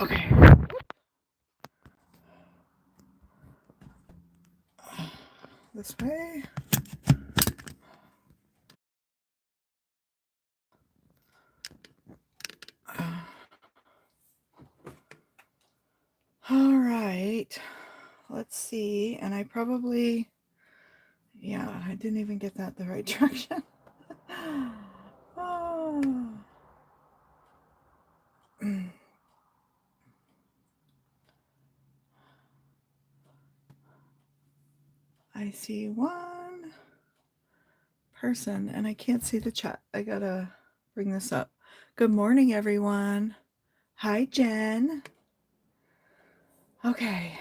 Okay. This way. All right. Let's see. And I probably, yeah, I didn't even get that the right direction. Oh. I see one person and I can't see the chat. I gotta bring this up. Good morning, everyone. Hi, Jen. Okay.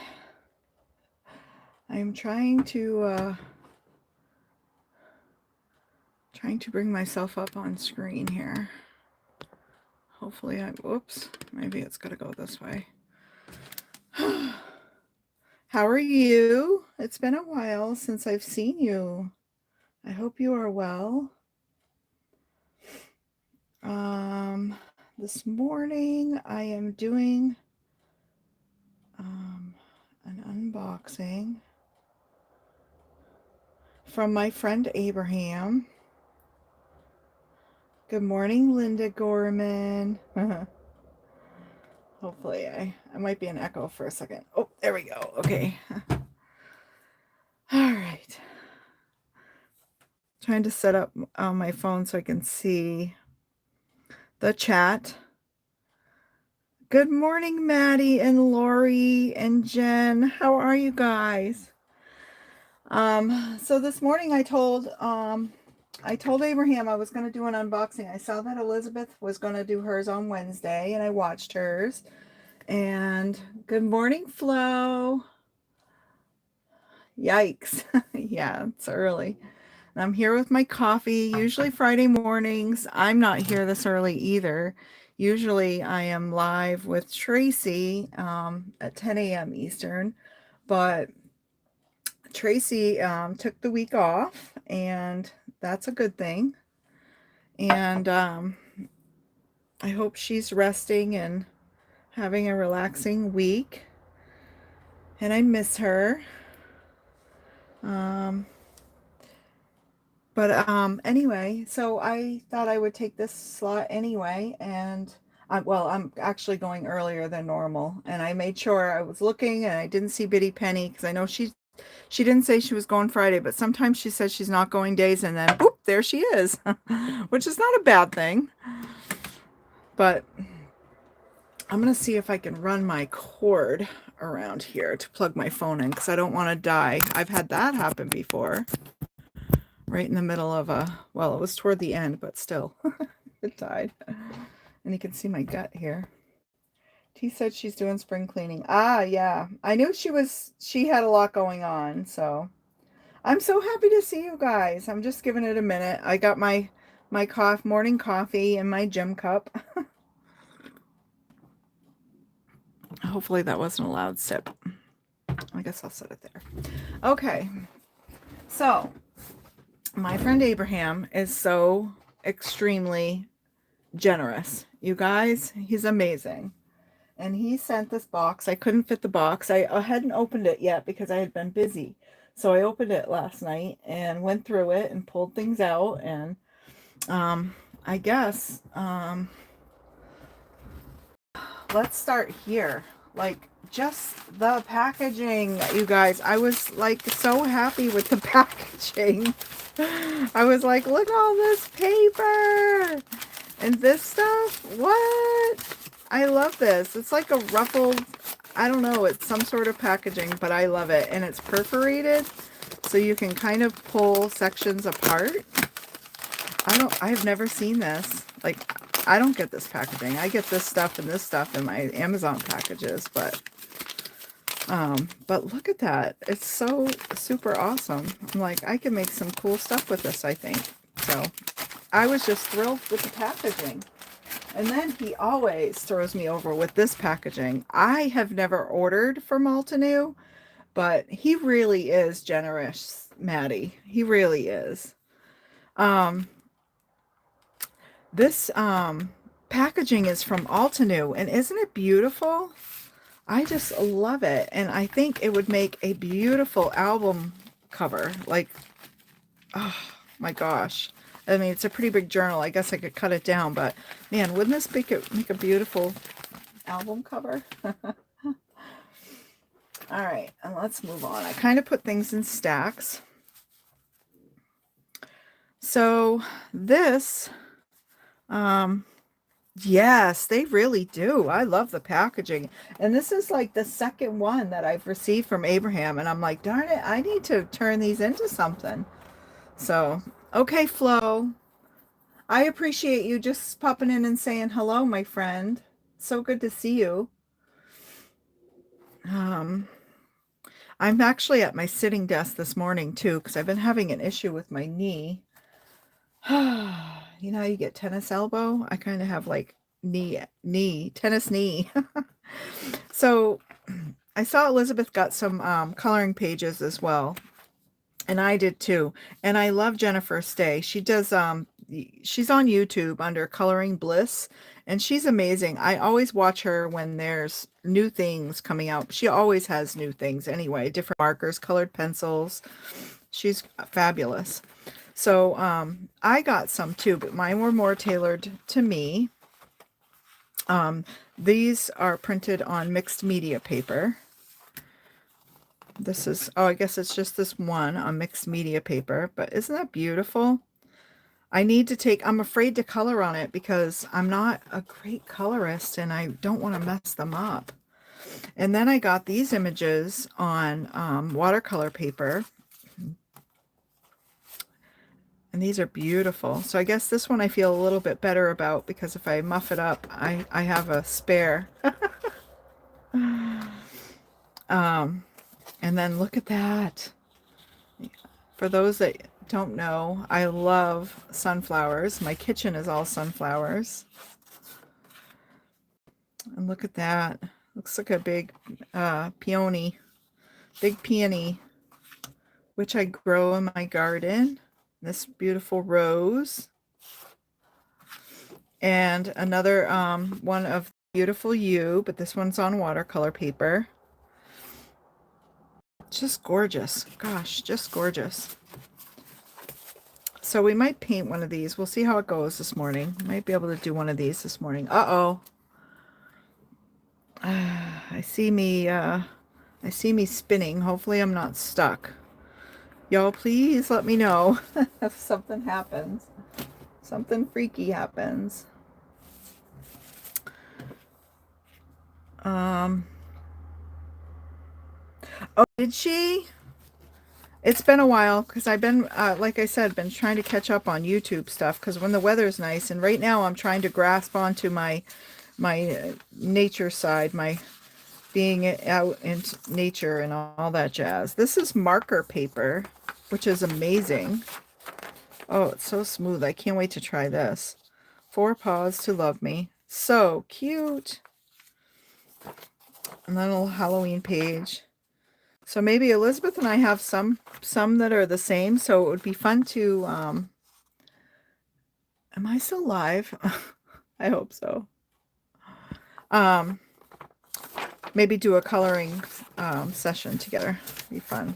I'm trying to bring myself up on screen here. Hopefully whoops, maybe it's gotta go this way. How are you? It's been a while since I've seen you. I hope you are well. This morning I am doing an unboxing from my friend Abraham. Good morning, Linda Gorman. Hopefully I might be an echo for a second. Oh, there we go. Okay. All right. Trying to set up on my phone so I can see the chat. Good morning, Maddie and Lori and Jen. How are you guys? So this morning I told Abraham I was going to do an unboxing. I saw that Elizabeth was going to do hers on Wednesday and I watched hers. And good morning, Flo. Yikes. Yeah, it's early. And I'm here with my coffee, usually Friday mornings. I'm not here this early either. Usually I am live with Tracy at 10 a.m. Eastern, but Tracy took the week off, and that's a good thing. And I hope she's resting and having a relaxing week. And I miss her. Anyway, so I thought I would take this slot anyway, and I'm actually going earlier than normal, and I made sure I was looking and I didn't see Biddy Penny because I know she didn't say she was going Friday, but sometimes she says she's not going days, and then boop, there she is, which is not a bad thing. But I'm gonna see if I can run my cord around here to plug my phone in because I don't want to die. I've had that happen before. Right in the middle of well, it was toward the end, but still, it died. And you can see my gut here. T said she's doing spring cleaning. Ah, yeah. I knew she had a lot going on, so. I'm so happy to see you guys. I'm just giving it a minute. I got my morning coffee in my gym cup. Hopefully that wasn't a loud sip. I guess I'll set it there. Okay. So, my friend Abraham is so extremely generous. You guys, he's amazing. And he sent this box. I couldn't fit the box. I hadn't opened it yet because I had been busy. So I opened it last night and went through it and pulled things out. And I guess let's start here. Like, just the packaging, you guys. I was like so happy with the packaging. I was like, look at all this paper and this stuff. What? I love this. It's like a ruffled, I don't know, it's some sort of packaging, but I love it. And it's perforated, so you can kind of pull sections apart. I've never seen this. Like, I don't get this packaging. I get this stuff in my Amazon packages, but look at that. It's so super awesome. I'm like, I can make some cool stuff with this, I think. So I was just thrilled with the packaging. And then he always throws me over with this packaging. I have never ordered from Altenew, but he really is generous, Maddie. He really is. This packaging is from Altenew, and isn't it beautiful? I just love it, and I think it would make a beautiful album cover. Like, oh my gosh. I mean, it's a pretty big journal. I guess I could cut it down, but man, wouldn't this make a beautiful album cover? All right, and let's move on. I kind of put things in stacks. So this, yes, they really do. I love the packaging. And this is like the second one that I've received from Abraham. And I'm like, darn it, I need to turn these into something. So, okay, Flo. I appreciate you just popping in and saying hello, my friend. So good to see you. I'm actually at my sitting desk this morning too, because I've been having an issue with my knee. You know how you get tennis elbow? I kind of have like tennis knee. So I saw Elizabeth got some coloring pages as well. And I did too. And I love Jennifer Stay. She does she's on YouTube under Coloring Bliss, and she's amazing. I always watch her when there's new things coming out. She always has new things anyway, different markers, colored pencils. She's fabulous. So I got some too, but mine were more tailored to me. These are printed on mixed media paper. This is, oh, I guess it's just this one on mixed media paper, but isn't that beautiful? I'm afraid to color on it because I'm not a great colorist and I don't want to mess them up. And then I got these images on watercolor paper. And these are beautiful. So I guess this one I feel a little bit better about because if I muff it up, I have a spare. And then look at that. For those that don't know, I love sunflowers. My kitchen is all sunflowers. And look at that. Looks like a big peony, which I grow in my garden. This beautiful rose. And another one of beautiful yew, but this one's on watercolor paper. Just gorgeous. Gosh, just gorgeous. So we might paint one of these. We'll see how it goes this morning. Might be able to do one of these this morning. Uh-oh. I see me spinning. Hopefully I'm not stuck. Y'all, please let me know if something happens. Something freaky happens. Oh, did she? It's been a while because I've been, like I said, been trying to catch up on YouTube stuff because when the weather's nice, and right now I'm trying to grasp onto my nature side, my being out in nature and all that jazz. This is marker paper, which is amazing. Oh, it's so smooth. I can't wait to try this. 4 Paws to Love Me. So cute. And then a little Halloween page. So maybe Elizabeth and I have some that are the same. So it would be fun to, am I still live? I hope so. Maybe do a coloring session together. Be fun.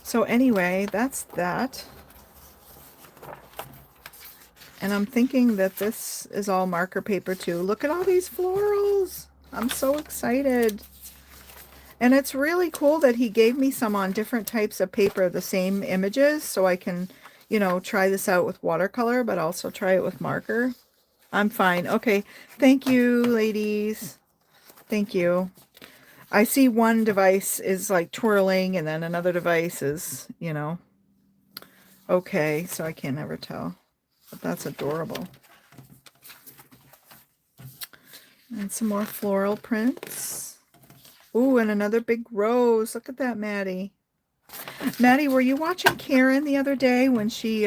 So anyway, that's that. And I'm thinking that this is all marker paper too. Look at all these florals. I'm so excited. And it's really cool that he gave me some on different types of paper, the same images, so I can, you know, try this out with watercolor, but also try it with marker. I'm fine. Okay. Thank you, ladies. Thank you. I see one device is like twirling and then another device is, you know, okay. So I can't ever tell. But that's adorable. And some more floral prints. Ooh, and another big rose. Look at that, Maddie. Maddie, were you watching Karen the other day when she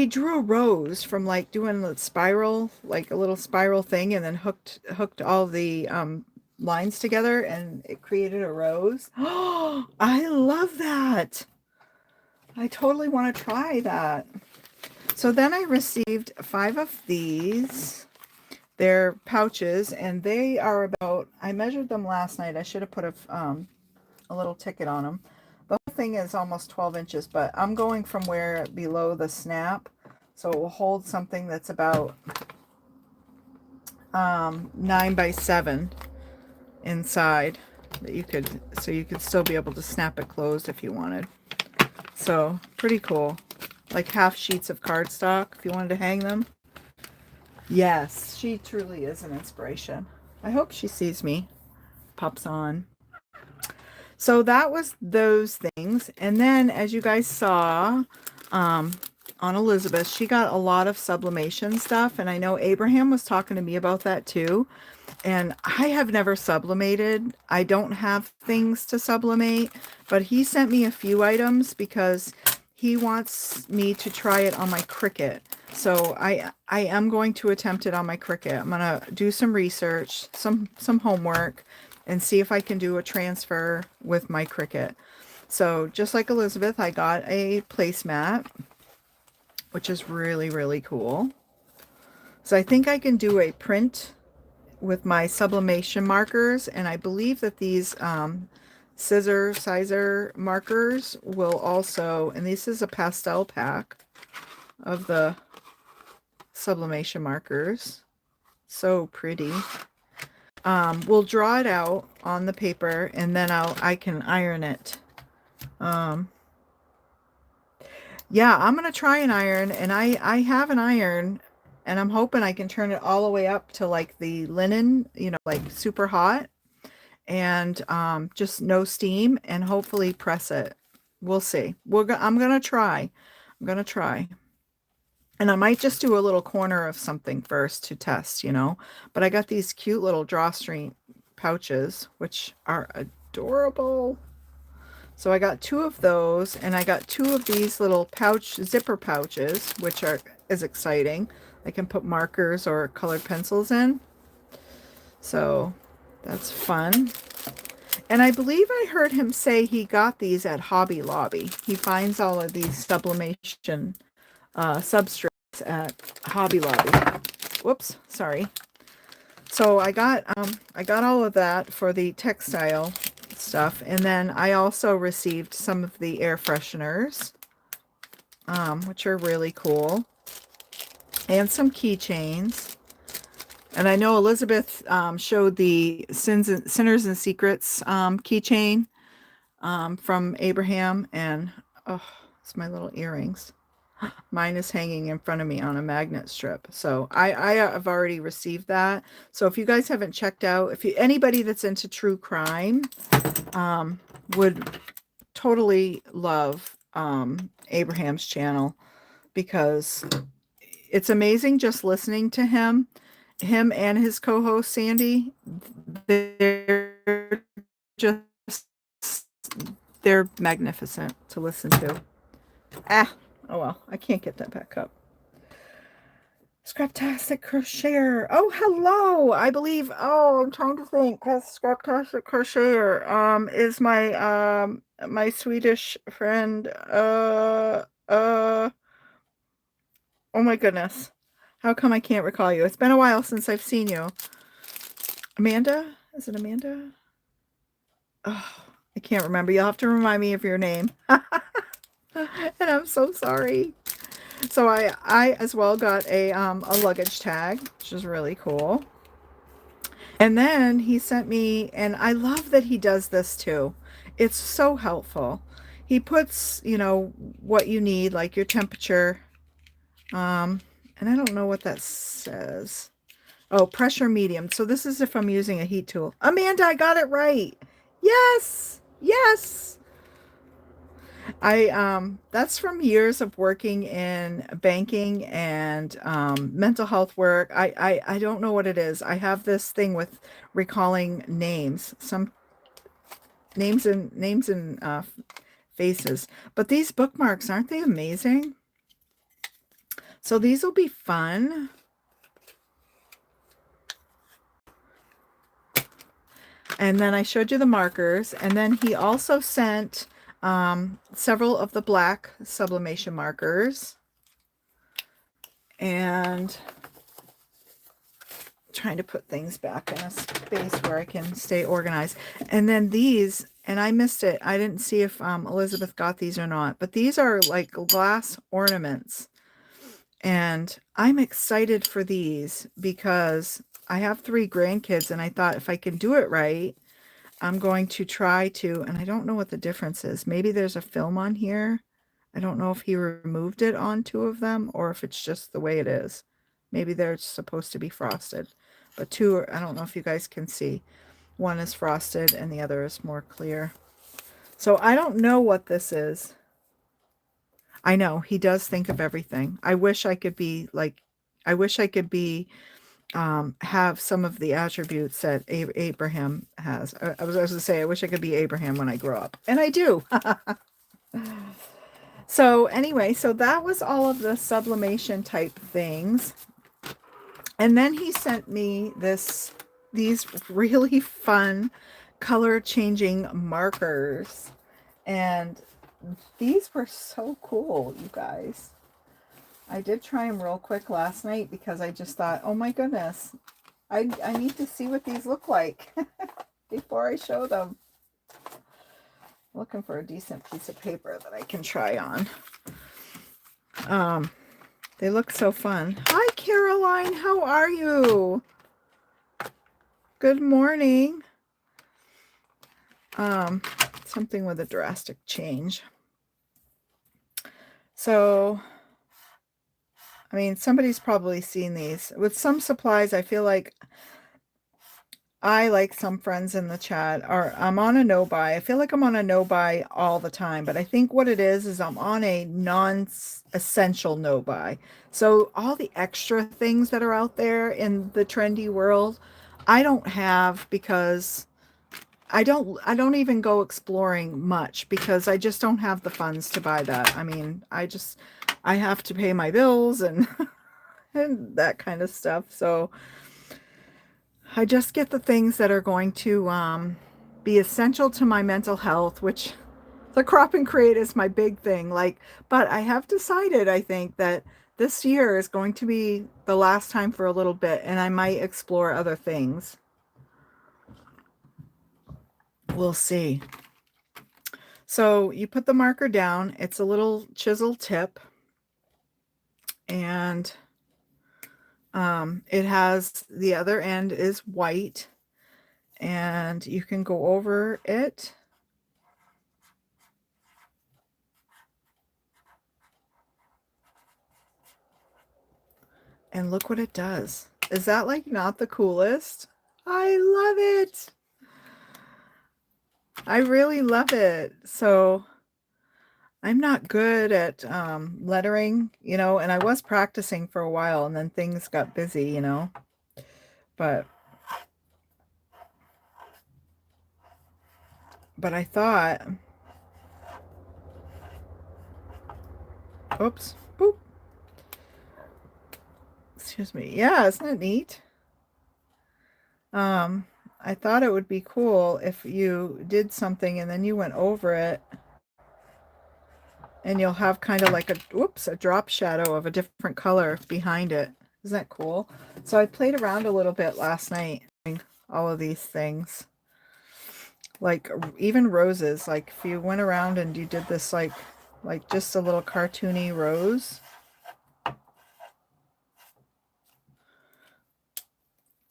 drew a rose from like doing a spiral, like a little spiral thing, and then hooked all the lines together and it created a rose. Oh, I love that. I totally want to try that. So then I received 5 of these. They're pouches, and they are about, I measured them last night. I should have put a little ticket on them. The whole thing is almost 12 inches, but I'm going from where below the snap, so it will hold something that's about 9 by 7 inside, that you could, so you could still be able to snap it closed if you wanted. So pretty cool. Like half sheets of cardstock if you wanted to hang them. Yes, she truly is an inspiration. I hope she sees me. Pops on. So that was those things. And then, as you guys saw, on Elizabeth, she got a lot of sublimation stuff. And I know Abraham was talking to me about that too. And I have never sublimated. I don't have things to sublimate, but he sent me a few items because he wants me to try it on my Cricut. So I am going to attempt it on my Cricut. I'm going to do some research, some homework, and see if I can do a transfer with my Cricut. So just like Elizabeth, I got a placemat, which is really, really cool. So I think I can do a print with my sublimation markers, and I believe that these sizer markers will also, and this is a pastel pack of the sublimation markers. So pretty. We'll draw it out on the paper, and then I can iron it. Yeah, I'm gonna try an iron, and I have an iron, and I'm hoping I can turn it all the way up to like the linen, you know, like super hot, and just no steam, and hopefully press it. We'll see. I'm gonna try. I'm gonna try. And I might just do a little corner of something first to test, you know. But I got these cute little drawstring pouches, which are adorable. So I got 2 of those, and I got 2 of these little zipper pouches, which is exciting. I can put markers or colored pencils in. So that's fun. And I believe I heard him say he got these at Hobby Lobby. He finds all of these sublimation substrates at Hobby Lobby. Whoops, sorry. So I got all of that for the textile stuff, and then I also received some of the air fresheners, which are really cool, and some keychains. And I know Elizabeth showed the Sinners and Secrets keychain from Abraham, and oh, it's my little earrings. Mine is hanging in front of me on a magnet strip. So I have already received that. So if you guys haven't checked out, anybody that's into true crime would totally love Abraham's channel, because it's amazing just listening to him and his co-host Sandy. They're magnificent to listen to. Oh well, I can't get that back up. Scraptastic Crocheter. Oh, hello. I believe, I'm trying to think. Scraptastic Crocheter is my my Swedish friend. Oh my goodness. How come I can't recall you? It's been a while since I've seen you. Amanda? Is it Amanda? Oh, I can't remember. You'll have to remind me of your name. And I'm so sorry. So I as well got a luggage tag, which is really cool. And then he sent me, and I love that he does this too. It's so helpful. He puts, you know, what you need, like your temperature. And I don't know what that says. Oh, pressure medium. So this is if I'm using a heat tool. Amanda, I got it right. Yes. Yes. That's from years of working in banking and mental health work. I don't know what it is. I have this thing with recalling names, some names and faces. But these bookmarks, aren't they amazing? So these will be fun. And then I showed you the markers, and then he also sent several of the black sublimation markers. and trying to put things back in a space where I can stay organized. And then these, and I missed it. I didn't see if Elizabeth got these or not, but these are like glass ornaments. And I'm excited for these because I have 3 grandkids and I thought if I can do it right, I'm going to try to, and I don't know what the difference is. Maybe there's a film on here. I don't know if he removed it on 2 of them or if it's just the way it is. Maybe they're supposed to be frosted, but 2 are, I don't know if you guys can see. One is frosted and the other is more clear. So I don't know what this is. I know he does think of everything. I wish I could be like, I wish I could be have some of the attributes that Abraham has. I was going to say, I wish I could be Abraham when I grow up. And I do. So anyway, so that was all of the sublimation type things. And then he sent me these really fun color changing markers. And these were so cool, you guys. I did try them real quick last night because I just thought, oh my goodness, I need to see what these look like before I show them. Looking for a decent piece of paper that I can try on. They look so fun. Hi, Caroline. How are you? Good morning. Something with a drastic change. So, I mean, somebody's probably seen these. With some supplies, I feel like I, like some friends in the chat, I'm on a no-buy. I feel like I'm on a no-buy all the time, but I think what it is I'm on a non-essential no-buy. So all the extra things that are out there in the trendy world, I don't have because I don't even go exploring much because I just don't have the funds to buy that. I mean, I have to pay my bills and and that kind of stuff. So I just get the things that are going to be essential to my mental health, which the crop and create is my big thing. Like, but I have decided, I think, that this year is going to be the last time for a little bit, and I might explore other things. We'll see. So you put the marker down. It's a little chisel tip, and it has, the other end is white, and you can go over it. And look what it does. Is that like not the coolest? I love it. I really love it. So I'm not good at lettering, you know, and I was practicing for a while and then things got busy, you know, but I thought, oops, boop. Excuse me. Yeah, isn't it neat? I thought it would be cool if you did something and then you went over it and you'll have kind of like a drop shadow of a different color behind it. Isn't that cool? So I played around a little bit last night doing all of these things. Like even roses, like if you went around and you did this like just a little cartoony rose.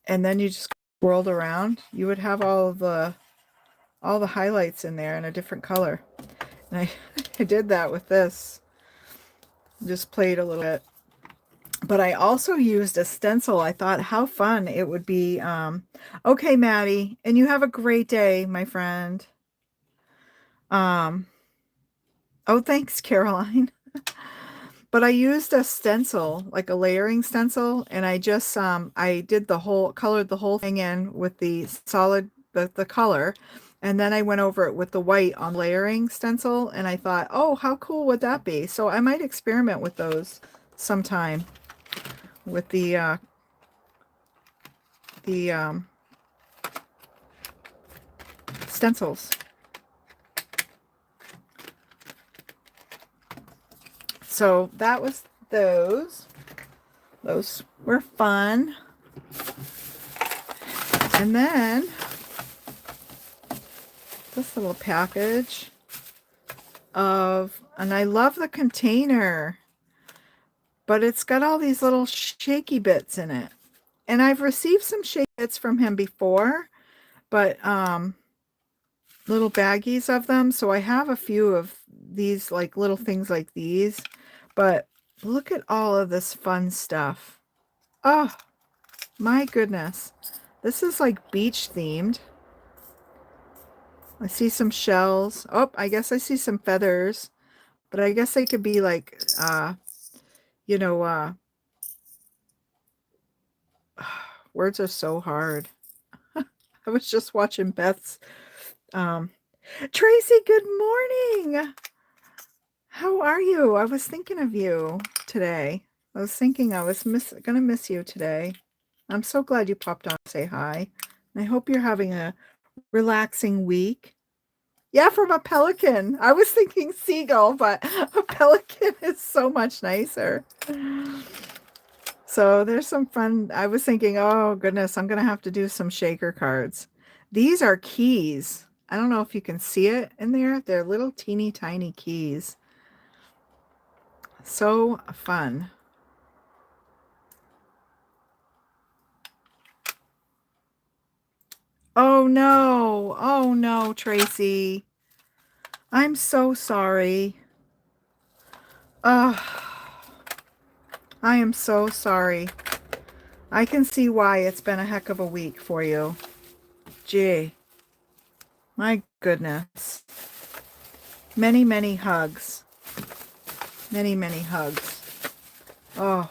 And then you just swirled around, you would have all the highlights in there in a different color. And I did that with this. Just played a little bit. But I also used a stencil. I thought how fun it would be. Okay, Maddie, and you have a great day, my friend. Oh, thanks, Caroline. But I used a stencil, like a layering stencil, and I just I did colored the whole thing in with the solid the color, and then I went over it with the white on layering stencil, and I thought, oh, how cool would that be? So I might experiment with those sometime with the stencils. So that was those. Those were fun. And then this little package of, and I love the container, but it's got all these little shaky bits in it. And I've received some shaky bits from him before, but little baggies of them. So I have a few of these, like little things like these, but look at all of this fun stuff. Oh my goodness. This is like beach themed. I see some shells. Oh, I guess I see some feathers, but I guess they could be like, you know, words are so hard. I was just watching Beth's, Tracy, good morning. How are you? I was thinking of you today. I was thinking I was gonna miss you today. I'm so glad you popped on to say hi. And I hope you're having a relaxing week. Yeah, from a pelican. I was thinking seagull, but a pelican is so much nicer. So there's some fun. I was thinking, oh goodness, I'm gonna have to do some shaker cards. These are keys. I don't know if you can see it in there. They're little teeny tiny keys. So fun. Oh no. Oh no, Tracy. I'm so sorry. I am so sorry. I can see why it's been a heck of a week for you. Gee. My goodness. Many, many hugs. Many, many hugs. Oh,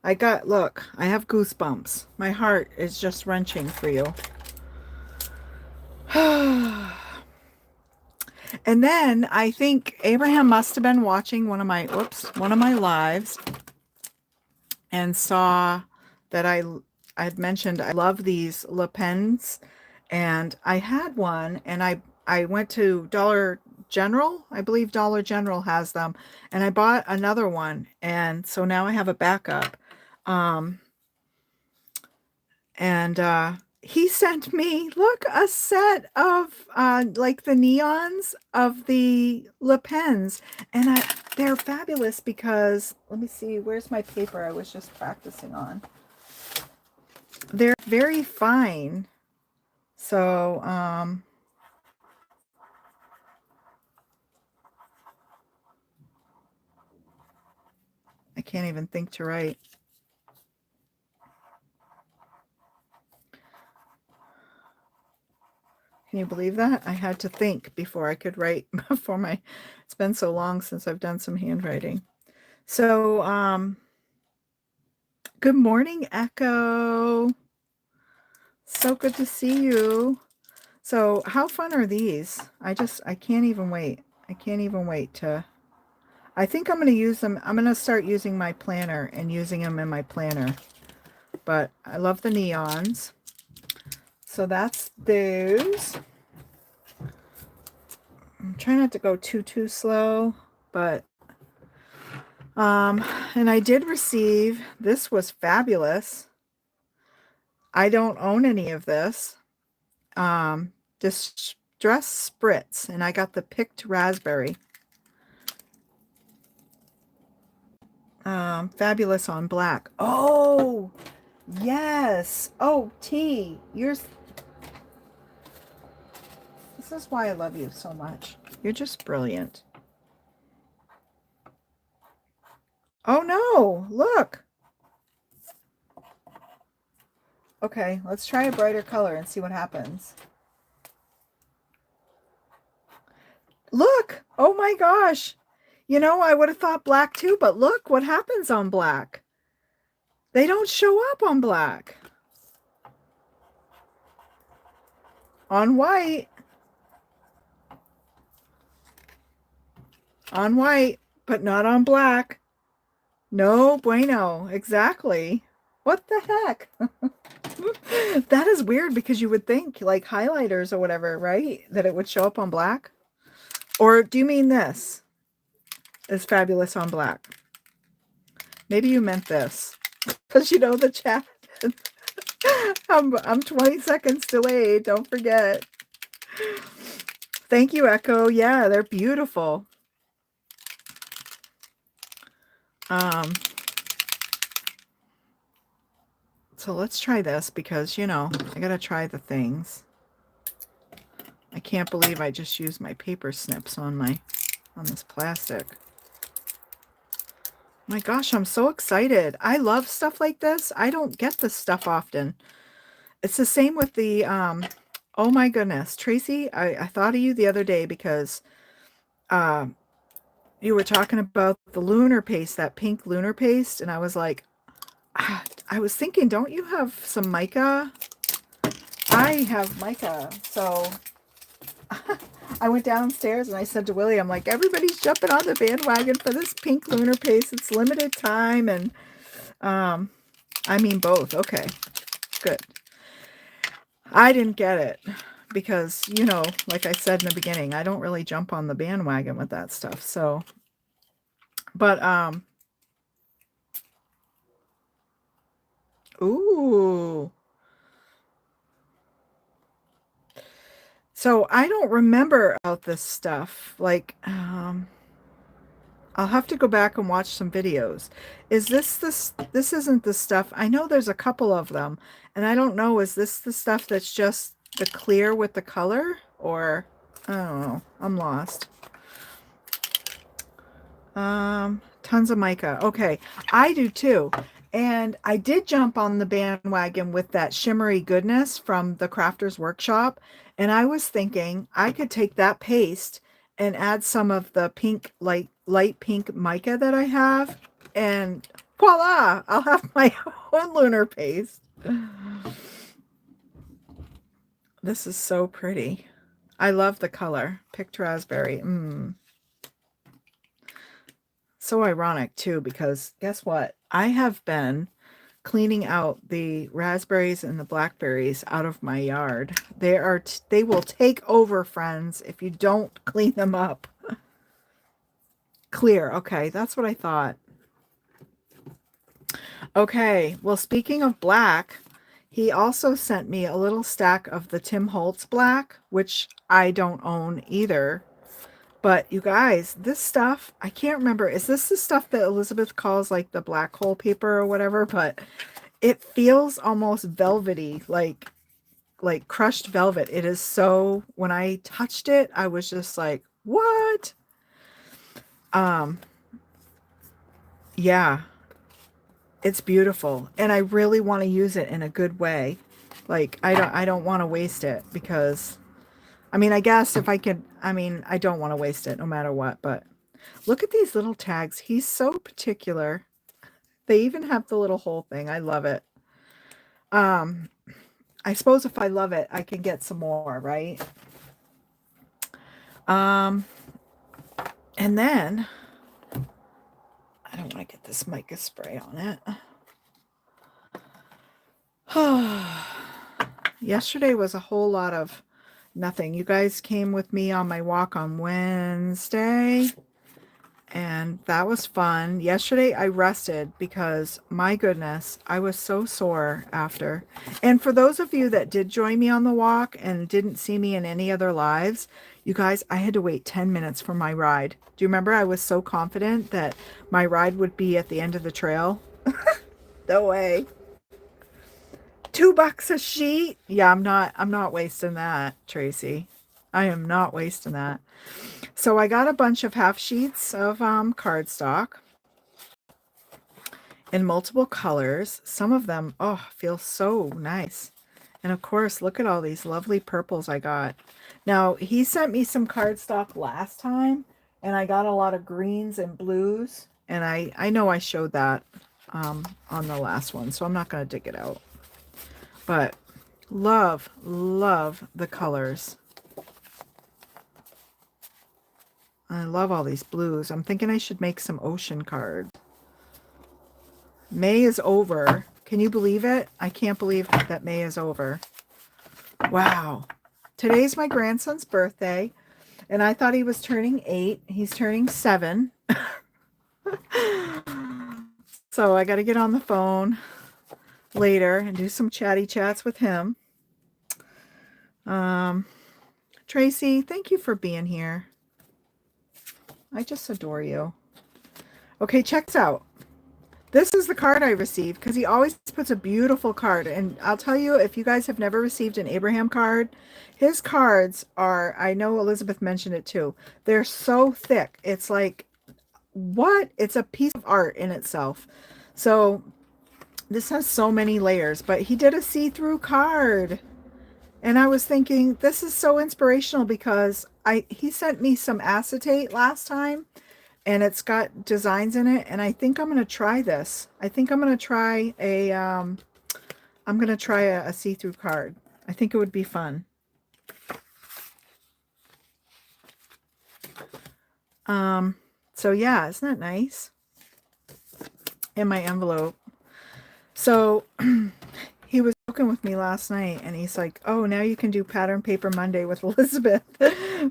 look, I have goosebumps. My heart is just wrenching for you. And then I think Abraham must have been watching one of my lives and saw that I had mentioned I love these Le Pens, and I had one, and I went to Dollar General. I believe Dollar General has them, and I bought another one, and so now I have a backup. And he sent me, look, a set of like the neons of the Le Pens, and they're fabulous because, let me see, where's my paper I was just practicing on? They're very fine. So I can't even think to write. Can you believe that? I had to think before I could write it's been so long since I've done some handwriting. So, good morning, Echo. So good to see you. So how fun are these? I can't even wait. I can't even wait I think I'm going to use them. I'm going to start using my planner and using them in my planner. But I love the neons. So that's those. I'm trying not to go too slow, but and I did receive, this was fabulous. I don't own any of this. Distress Spritz, and I got the picked raspberry. Fabulous on black. Oh, yes. Oh, T, this is why I love you so much. You're just brilliant. Oh no, look. Okay, let's try a brighter color and see what happens. Look, oh my gosh. You know, I would have thought black too, but look what happens on black. They don't show up on black. On white. On white, but not on black. No bueno. Exactly. What the heck? That is weird because you would think like highlighters or whatever, right? That it would show up on black. Or do you mean this is fabulous on black? Maybe you meant this. because you know the chat. I'm 20 seconds delayed. Don't forget. Thank you, Echo. Yeah, they're beautiful. So let's try this because, you know, I gotta try the things. I can't believe I just used my paper snips on this plastic. My gosh, I'm so excited. I love stuff like this. I don't get this stuff often. It's the same with the, oh my goodness, Tracy, I thought of you the other day because you were talking about the lunar paste, that pink lunar paste, and I was like, I was thinking, don't you have some mica? I have mica, so I went downstairs and I said to Willie, I'm like, everybody's jumping on the bandwagon for this pink lunar paste. It's limited time, and I mean both. Okay, good. I didn't get it because, you know, like I said in the beginning, I don't really jump on the bandwagon with that stuff. So, but ooh. So I don't remember about this stuff. Like, I'll have to go back and watch some videos. Is this isn't the stuff. I know there's a couple of them, and I don't know, is this the stuff that's just the clear with the color, or I don't know. I'm lost. Tons of mica. Okay, I do too. And I did jump on the bandwagon with that shimmery goodness from the Crafters Workshop. And I was thinking I could take that paste and add some of the pink, light pink mica that I have. And voila, I'll have my own lunar paste. This is so pretty. I love the color. Picked raspberry. So ironic too, because guess what? I have been cleaning out the raspberries and the blackberries out of my yard. They will take over, friends, if you don't clean them up. Clear. Okay, that's what I thought. Okay, well, speaking of black, he also sent me a little stack of the Tim Holtz black, which I don't own either. But you guys, this stuff, I can't remember. Is this the stuff that Elizabeth calls like the black hole paper or whatever? But it feels almost velvety, like crushed velvet. It is so, when I touched it, I was just like, what? Yeah, it's beautiful. And I really want to use it in a good way. Like I don't want to waste it because I mean, I guess if I could, I mean, I don't want to waste it no matter what, but look at these little tags. He's so particular. They even have the little hole thing. I love it. I suppose if I love it, I can get some more, right? And then I don't want to get this mica spray on it. Yesterday was a whole lot of nothing. You guys came with me on my walk on Wednesday, and that was fun. Yesterday I rested because my goodness, I was so sore after. And for those of you that did join me on the walk and didn't see me in any other lives, you guys, I had to wait 10 minutes for my ride. Do you remember I was so confident that my ride would be at the end of the trail? No way. $2 a sheet? Yeah, I'm not wasting that, Tracy. I am not wasting that. So I got a bunch of half sheets of cardstock in multiple colors. Some of them, oh, feel so nice. And of course, look at all these lovely purples I got. Now, he sent me some cardstock last time, and I got a lot of greens and blues. And I know I showed that on the last one, so I'm not going to dig it out. But love the colors. I love all these blues. I'm thinking I should make some ocean cards. May is over. Can you believe it? I can't believe that May is over. Wow. Today's my grandson's birthday, and I thought he was turning 8. He's turning 7. So I got to get on the phone later and do some chatty chats with him. Tracy, thank you for being here. I just adore you. Okay, check this out. This is the card I received because he always puts a beautiful card. And I'll tell you, if you guys have never received an Abraham card, his cards are, I know Elizabeth mentioned it too, they're so thick. It's like, what? It's a piece of art in itself. So this has so many layers, but he did a see-through card. And I was thinking, this is so inspirational because he sent me some acetate last time and it's got designs in it, and I think I'm going to try this. I think I'm going to try a see-through card. I think it would be fun. So yeah, isn't that nice? In my envelope. So he was joking with me last night and he's like, oh, now you can do Pattern Paper Monday with Elizabeth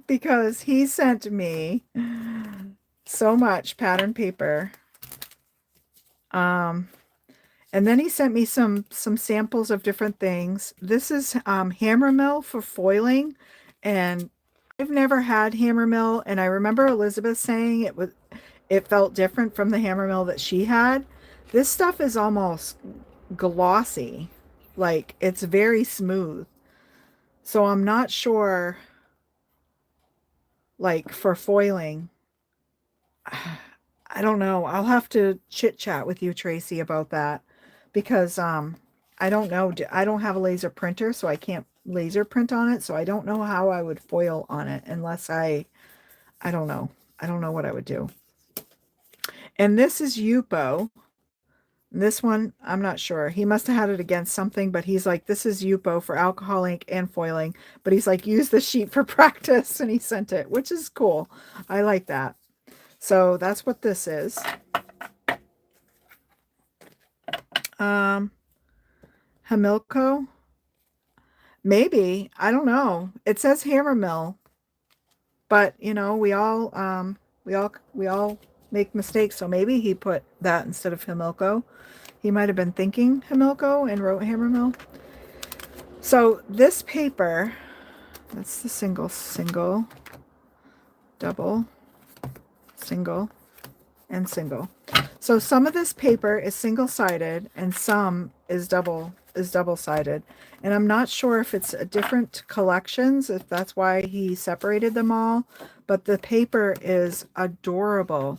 because he sent me so much pattern paper. And then he sent me some samples of different things. This is Hammermill for foiling, and I've never had Hammermill, and I remember Elizabeth saying it felt different from the Hammermill that she had. This stuff is almost glossy, like it's very smooth. So I'm not sure, like for foiling, I don't know. I'll have to chit chat with you, Tracy, about that because I don't know. I don't have a laser printer, so I can't laser print on it. So I don't know how I would foil on it unless I don't know. I don't know what I would do. And this is Yupo. This one, I'm not sure. He must have had it against something, but he's like, this is Yupo for alcohol ink and foiling. But he's like, use the sheet for practice. And he sent it, which is cool. I like that. So that's what this is. Hamilco. Maybe. I don't know. It says Hammermill. But, you know, we all make mistakes. So maybe he put that instead of Hamilco. He might have been thinking Hamilco and wrote Hammermill. So this paper, that's the single, double, single, and single. So some of this paper is single-sided and some is double-sided. And I'm not sure if it's a different collections, if that's why he separated them all, but the paper is adorable.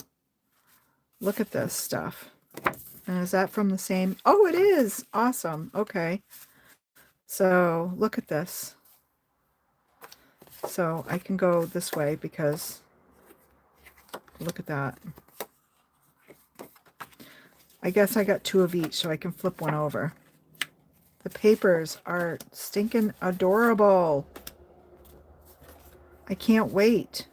Look at this stuff. And is that from the same? Oh, it is. Awesome. Okay. So look at this. So I can go this way because look at that. I guess I got two of each so I can flip one over. The papers are stinking adorable. I can't wait.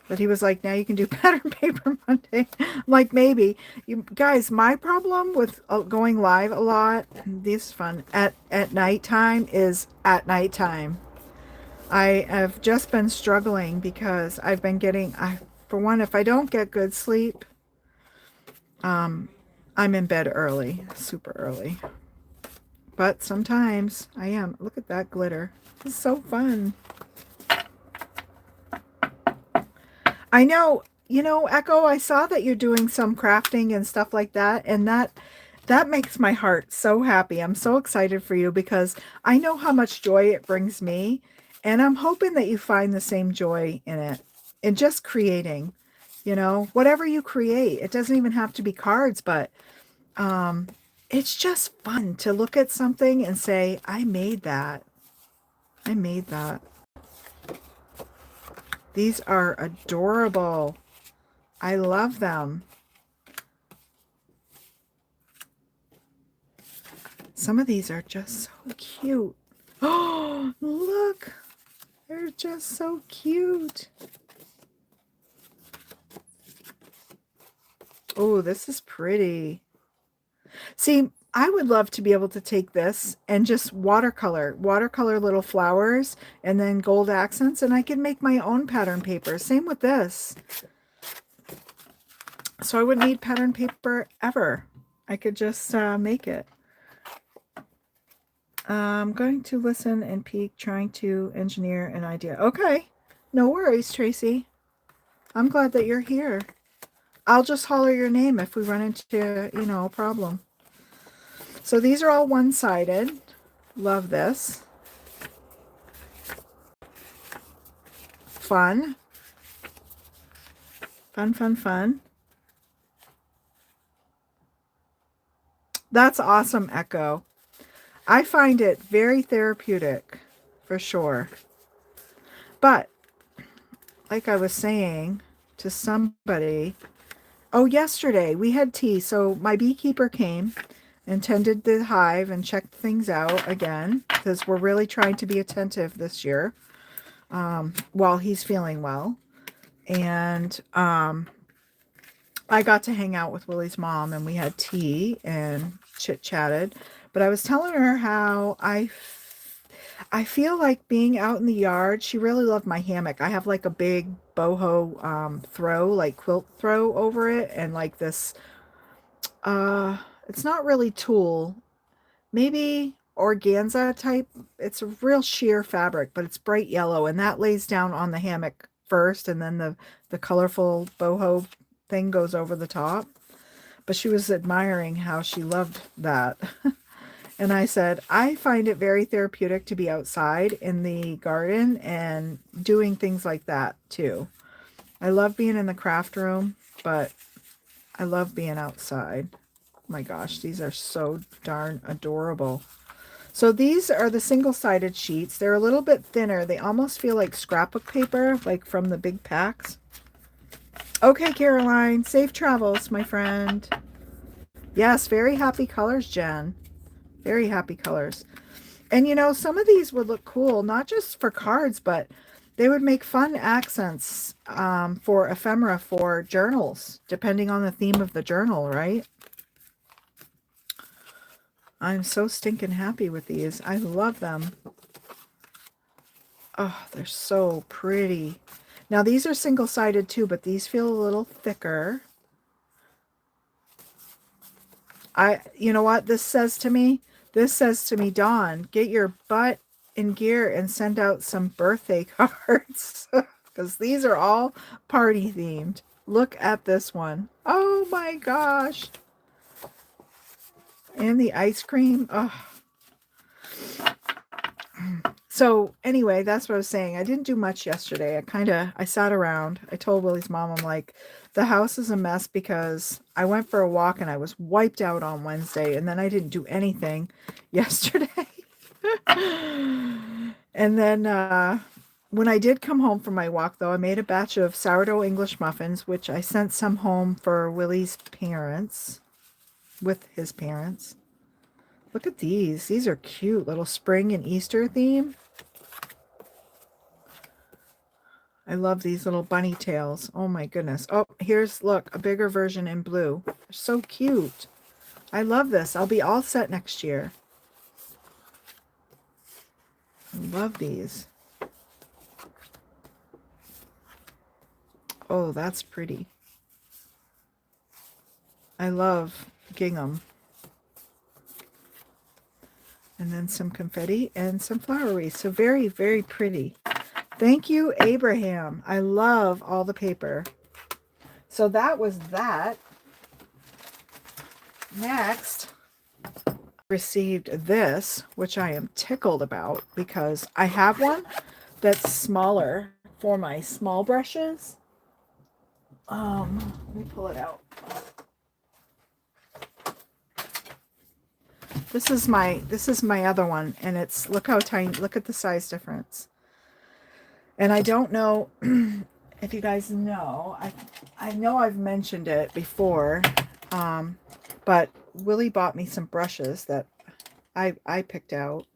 But he was like, now you can do Pattern Paper Monday. I'm like, maybe. You guys, my problem with going live a lot, this is fun, at nighttime is at nighttime. I have just been struggling because I've been getting, for one, if I don't get good sleep, I'm in bed early, super early. But sometimes I am. Look at that glitter. It's so fun. I know, you know, Echo, I saw that you're doing some crafting and stuff like that, and that makes my heart so happy. I'm so excited for you because I know how much joy it brings me, and I'm hoping that you find the same joy in it, in just creating, you know, whatever you create. It doesn't even have to be cards, but it's just fun to look at something and say, I made that. I made that. These are adorable. I love them. Some of these are just so cute. Oh, look. They're just so cute. Oh, this is pretty. See, I would love to be able to take this and just watercolor little flowers and then gold accents, and I can make my own pattern paper. Same with this. So I wouldn't need pattern paper ever. I could just make it. I'm going to listen and peek, trying to engineer an idea. Okay, no worries, Tracy. I'm glad that you're here. I'll just holler your name if we run into, a problem. So these are all one-sided. Love this. Fun. Fun, fun, fun. That's awesome, Echo. I find it very therapeutic, for sure. But, like I was saying to somebody, oh, yesterday we had tea. So my beekeeper came and tended the hive and checked things out again, because we're really trying to be attentive this year while he's feeling well. And I got to hang out with Willie's mom, and we had tea and chit-chatted. But I was telling her how I feel like being out in the yard. She really loved my hammock. I have like a big boho throw, like quilt throw over it, and like this it's not really tulle, maybe organza type. It's a real sheer fabric, but it's bright yellow, and that lays down on the hammock first, and then the colorful boho thing goes over the top. But she was admiring how she loved that. And I said, I find it very therapeutic to be outside in the garden and doing things like that too. I love being in the craft room, but I love being outside. My gosh, these are so darn adorable. So these are the single-sided sheets. They're a little bit thinner. They almost feel like scrapbook paper, like from the big packs. Okay, Caroline, safe travels, my friend. Yes, very happy colors, Jen. Very happy colors. And some of these would look cool, not just for cards, but they would make fun accents for ephemera for journals, depending on the theme of the journal, right? I'm so stinking happy with these. I love them. Oh, they're so pretty. Now, these are single-sided too, but these feel a little thicker. You know what this says to me? This says to me, Dawn, get your butt in gear and send out some birthday cards. Because these are all party themed. Look at this one. Oh my gosh. And the ice cream. Oh. So anyway, that's what I was saying. I didn't do much yesterday. I sat around. I told Willie's mom, I'm like, the house is a mess because I went for a walk and I was wiped out on Wednesday, and then I didn't do anything yesterday. And then when I did come home from my walk, though, I made a batch of sourdough English muffins, which I sent some home for Willie's parents, with his parents. Look at these. These are cute. Little spring and Easter theme. I love these little bunny tails. Oh my goodness. Oh, look, a bigger version in blue. They're so cute. I love this. I'll be all set next year. I love these. Oh, that's pretty. I love gingham. And then some confetti and some flower wreaths. So very, very pretty. Thank you, Abraham. I love all the paper. So that was that. Next, I received this, which I am tickled about because I have one that's smaller for my small brushes. Let me pull it out. This is my other one, and it's, look how tiny, look at the size difference. And I don't know if you guys know, I know I've mentioned it before, but Willie bought me some brushes that I picked out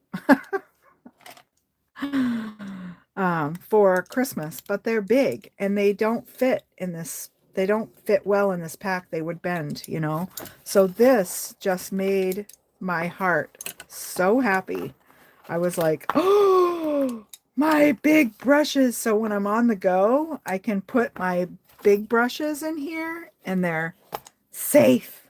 for Christmas, but they're big and they don't fit well in this pack. They would bend, So this just made my heart so happy. I was like, oh, my big brushes. So when I'm on the go, I can put my big brushes in here and they're safe.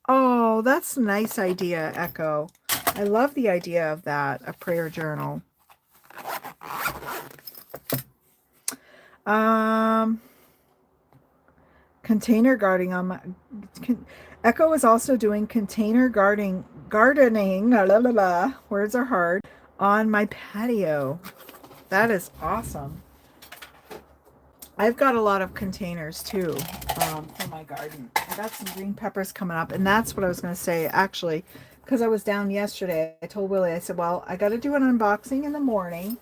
Oh, that's a nice idea, Echo. I love the idea of that, a prayer journal. Container gardening on my Echo is also doing container gardening words are hard, on my patio. That is awesome. I've got a lot of containers too, for my garden. I got some green peppers coming up, and that's what I was going to say actually, because I was down yesterday. I told Willie, I said, well, I got to do an unboxing in the morning,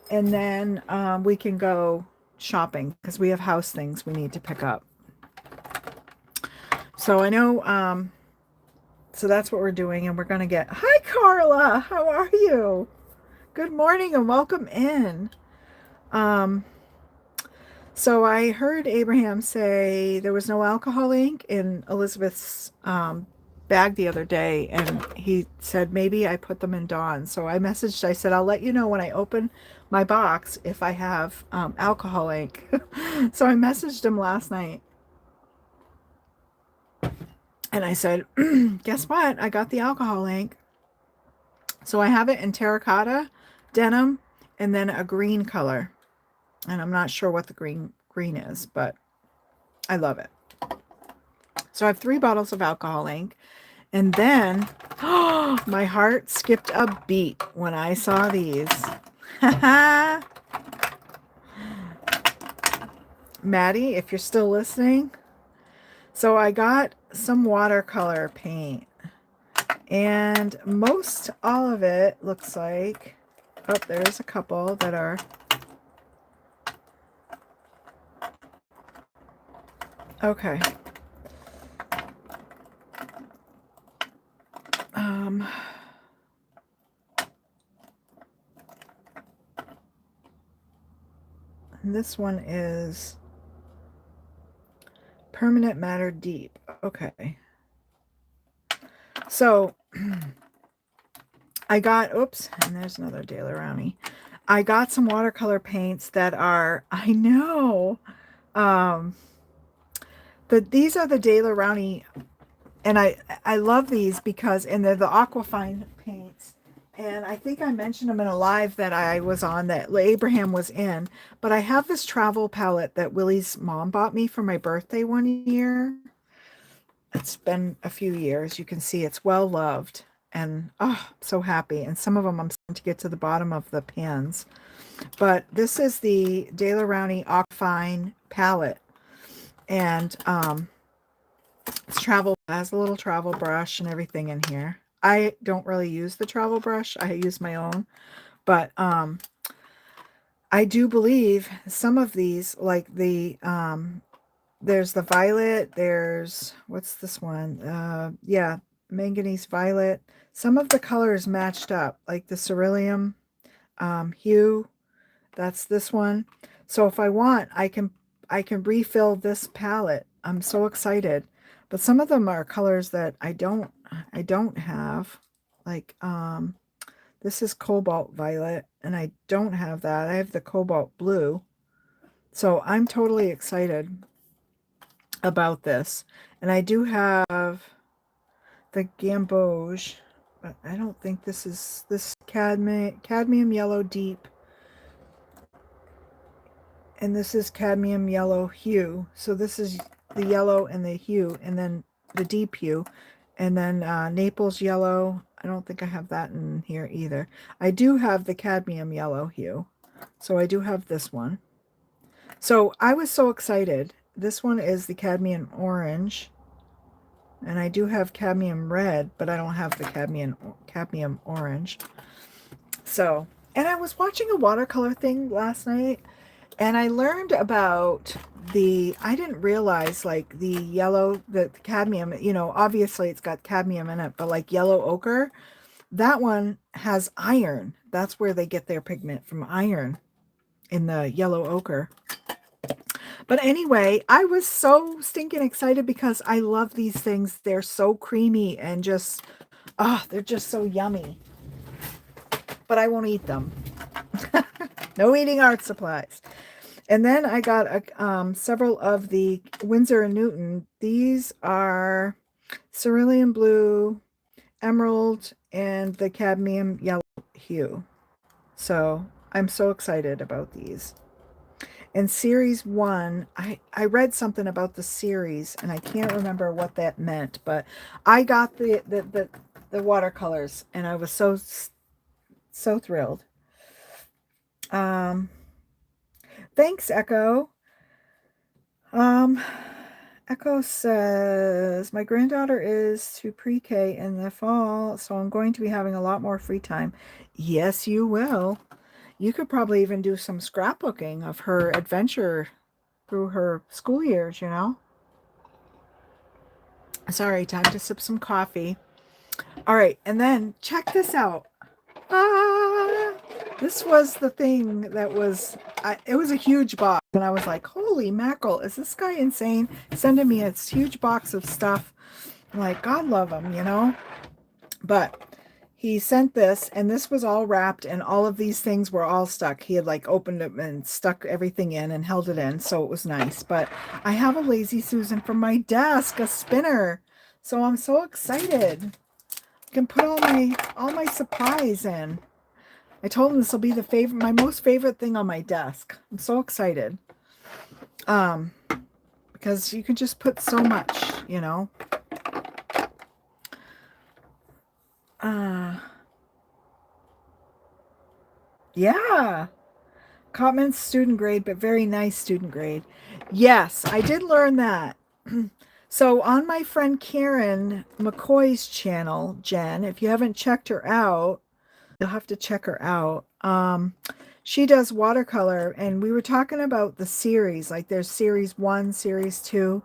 and then we can go shopping because we have house things we need to pick up. So I know, so that's what we're doing, and we're going to get, hi Carla, how are you? Good morning and welcome in. So I heard Abraham say there was no alcohol ink in Elizabeth's bag the other day, and he said maybe I put them in Dawn. So I messaged, I said, I'll let you know when I open my box if I have alcohol ink. So I messaged him last night. And I said, guess what? I got the alcohol ink. So I have it in terracotta, denim, and then a green color. And I'm not sure what the green is, but I love it. So I have 3 bottles of alcohol ink. And then, oh, my heart skipped a beat when I saw these. Maddie, if you're still listening. So I got some watercolor paint, and most all of it looks like, oh, there's a couple that are, okay. And this one is Permanent Matter Deep. Okay. So I got, oops, and there's another Daler Rowney. I got some watercolor paints that are, I know, these are the Daler Rowney, and I love these because, and they're the Aquafine paints. And I think I mentioned them in a live that I was on that Abraham was in. But I have this travel palette that Willie's mom bought me for my birthday one year. It's been a few years. You can see it's well loved. And oh, I'm so happy. And some of them I'm starting to get to the bottom of the pans. But this is the Daler Rowney Aquafine palette. And it's travel, has a little travel brush and everything in here. I don't really use the travel brush. I use my own. But I do believe some of these, like the there's the violet, there's, what's this one? Yeah, manganese violet. Some of the colors matched up, like the cerulean hue. That's this one. So if I want, I can refill this palette. I'm so excited. But some of them are colors that I don't have. Like this is cobalt violet, and I don't have that. I have the cobalt blue. So I'm totally excited about this. And I do have the gamboge, but I don't think this is this cadmium yellow deep. And this is cadmium yellow hue. So this is the yellow and the hue, and then the deep hue, and then Naples yellow. I don't think I have that in here either. I do have the cadmium yellow hue. So I do have this one. So I was so excited. This one is the cadmium orange. And I do have cadmium red, but I don't have the cadmium orange. So, and I was watching a watercolor thing last night, and I learned about I didn't realize like the yellow, the cadmium, you know, obviously it's got cadmium in it, but like yellow ochre, that one has iron. That's where they get their pigment, from iron in the yellow ochre. But anyway, I was so stinking excited because I love these things. They're so creamy and just, oh, they're just so yummy. But I won't eat them. No eating art supplies. And then I got several of the Winsor and Newton. These are cerulean blue, emerald, and the cadmium yellow hue. So I'm so excited about these. And series one, I read something about the series and I can't remember what that meant, but I got the watercolors and I was so thrilled. Thanks, Echo. Um, Echo says, my granddaughter is to pre-K in the fall, so I'm going to be having a lot more free time. Yes, you will. You could probably even do some scrapbooking of her adventure through her school years, you know? Sorry, time to sip some coffee. All right, and then check this out. Ah, this was the thing that was, it was a huge box. And I was like, holy mackerel, is this guy insane? Sending me a huge box of stuff. I'm like, God love him, you know? But he sent this, and this was all wrapped, and all of these things were all stuck. He had like opened it and stuck everything in and held it in, so it was nice. But I have a Lazy Susan from my desk, a spinner. So I'm so excited. I can put all my supplies in. I told him this will be my most favorite thing on my desk. I'm so excited. Because you can just put so much, you know. Yeah. Comments student grade, but very nice student grade. Yes, I did learn that. So on my friend Karen McCoy's channel, Jen, if you haven't checked her out, you'll have to check her out. She does watercolor, and we were talking about the series, like there's series 1, series 2,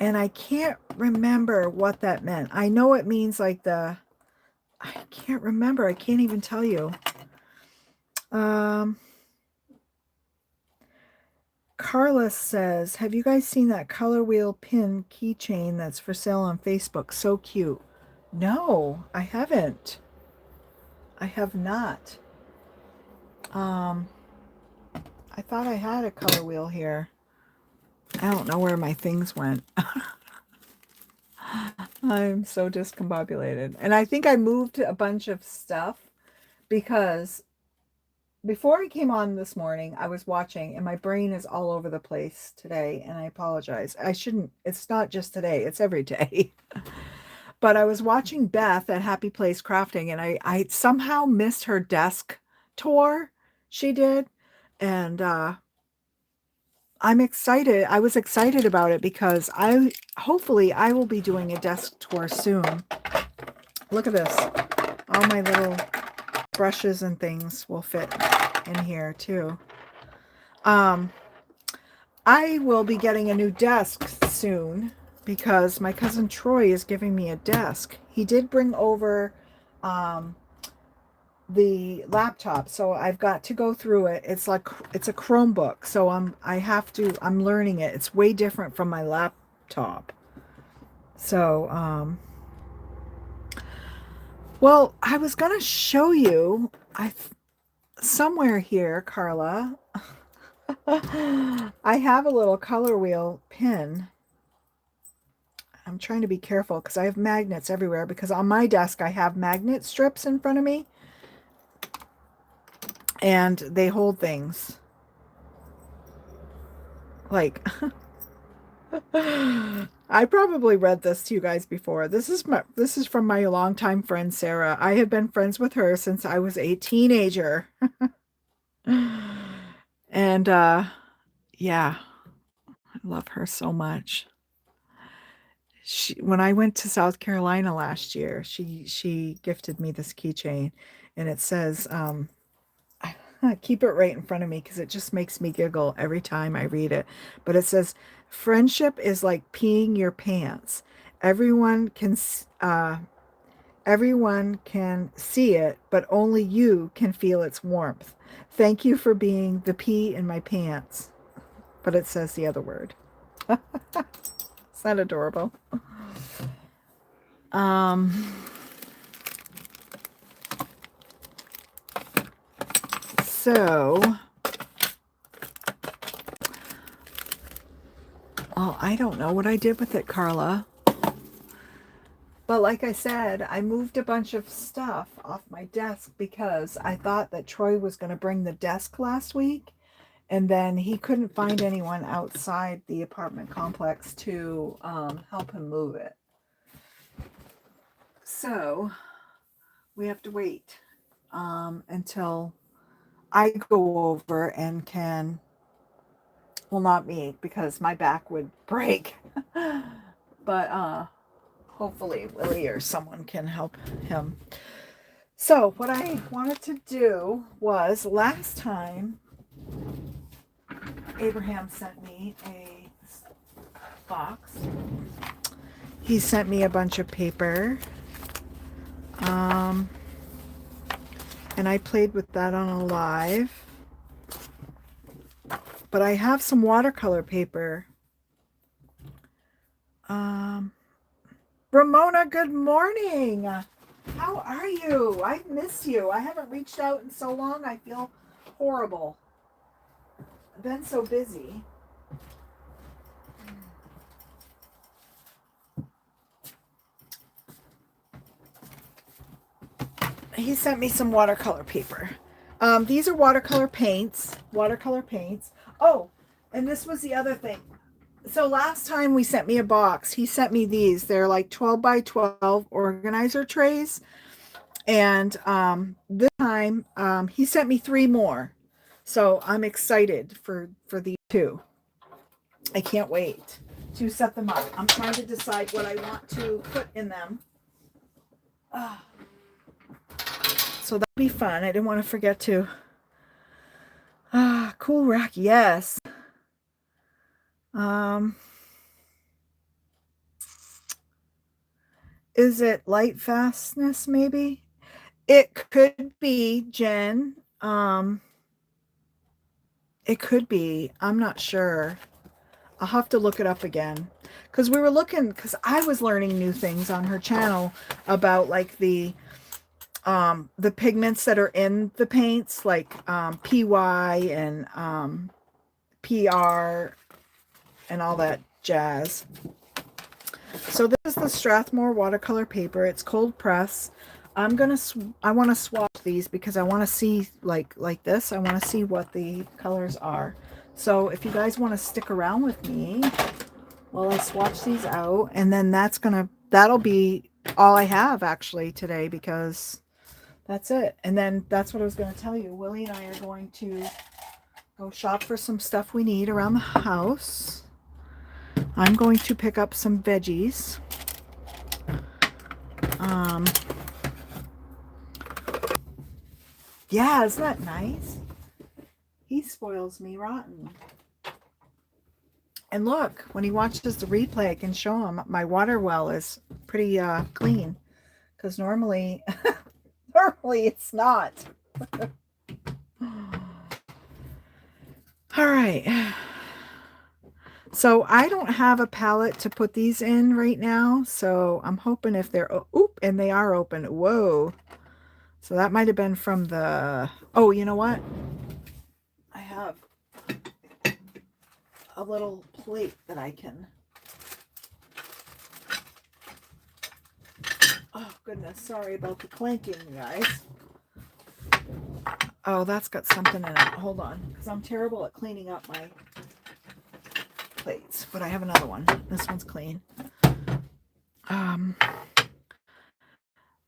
and I can't remember what that meant. I know it means like I can't remember. I can't even tell you. Carla says, have you guys seen that color wheel pin keychain that's for sale on Facebook? So cute. No, I haven't. I have not. I thought I had a color wheel here. I don't know where my things went. I'm so discombobulated. And I think I moved a bunch of stuff because before I came on this morning, I was watching and my brain is all over the place today. And I apologize. I shouldn't, it's not just today, it's every day. But I was watching Beth at Happy Place Crafting and I somehow missed her desk tour she did. And I'm excited. I was excited about it because hopefully I will be doing a desk tour soon. Look at this. All my little brushes and things will fit in here too. I will be getting a new desk soon because my cousin Troy is giving me a desk. He did bring over the laptop, so I've got to go through it. It's like it's a Chromebook, so I'm learning it. It's way different from my laptop. So well, I was gonna show you somewhere here, Carla. I have a little color wheel pin. I'm trying to be careful because I have magnets everywhere, because on my desk I have magnet strips in front of me and they hold things. Like I probably read this to you guys before. This is from my longtime friend Sarah. I have been friends with her since I was a teenager. And yeah, I love her so much. When I went to South Carolina last year, she gifted me this keychain, and it says, I keep it right in front of me because it just makes me giggle every time I read it. But it says, friendship is like peeing your pants. Everyone can everyone can see it, but only you can feel its warmth. Thank you for being the pee in my pants. But it says the other word. Is that adorable? So Well, I don't know what I did with it, Carla. But like I said, I moved a bunch of stuff off my desk because I thought that Troy was going to bring the desk last week. And then he couldn't find anyone outside the apartment complex to help him move it. So we have to wait until I go over and can, well, not me because my back would break. But hopefully Willie or someone can help him. So what I wanted to do was last time Abraham sent me a box. He sent me a bunch of paper. And I played with that on a live. But I have some watercolor paper. Ramona, good morning. How are you? I've missed you. I haven't reached out in so long. I feel horrible. I've been so busy. He sent me some watercolor paper. These are watercolor paints. Oh, and this was the other thing. So last time we sent me a box, he sent me these. They're like 12 by 12 organizer trays. And this time he sent me 3 more. So I'm excited for these 2. I can't wait to set them up. I'm trying to decide what I want to put in them. So that'll be fun. I didn't want to forget to. Cool rack, yes. Is it light fastness maybe? It could be, Jen. It could be. I'm not sure. I'll have to look it up again. Because we were looking, because I was learning new things on her channel about like the pigments that are in the paints, like PY and PR and all that jazz. So this is the Strathmore watercolor paper. It's cold press. I want to swatch these because I want to see like this. I want to see what the colors are. So if you guys want to stick around with me while I swatch these out, and then that'll be all I have actually today, because that's it. And then that's what I was going to tell you. Willie and I are going to go shop for some stuff we need around the house. I'm going to pick up some veggies. Yeah, isn't that nice? He spoils me rotten. And look, when he watches the replay, I can show him my water well is pretty clean. Because normally it's not. All right. So I don't have a palette to put these in right now. So I'm hoping if they're, and they are open. Whoa. So that might have been from the, oh, you know what? I have a little plate that I can, oh goodness, sorry about the clanking, guys. Oh, that's got something in it. Hold on, because I'm terrible at cleaning up my plates, but I have another one. This one's clean.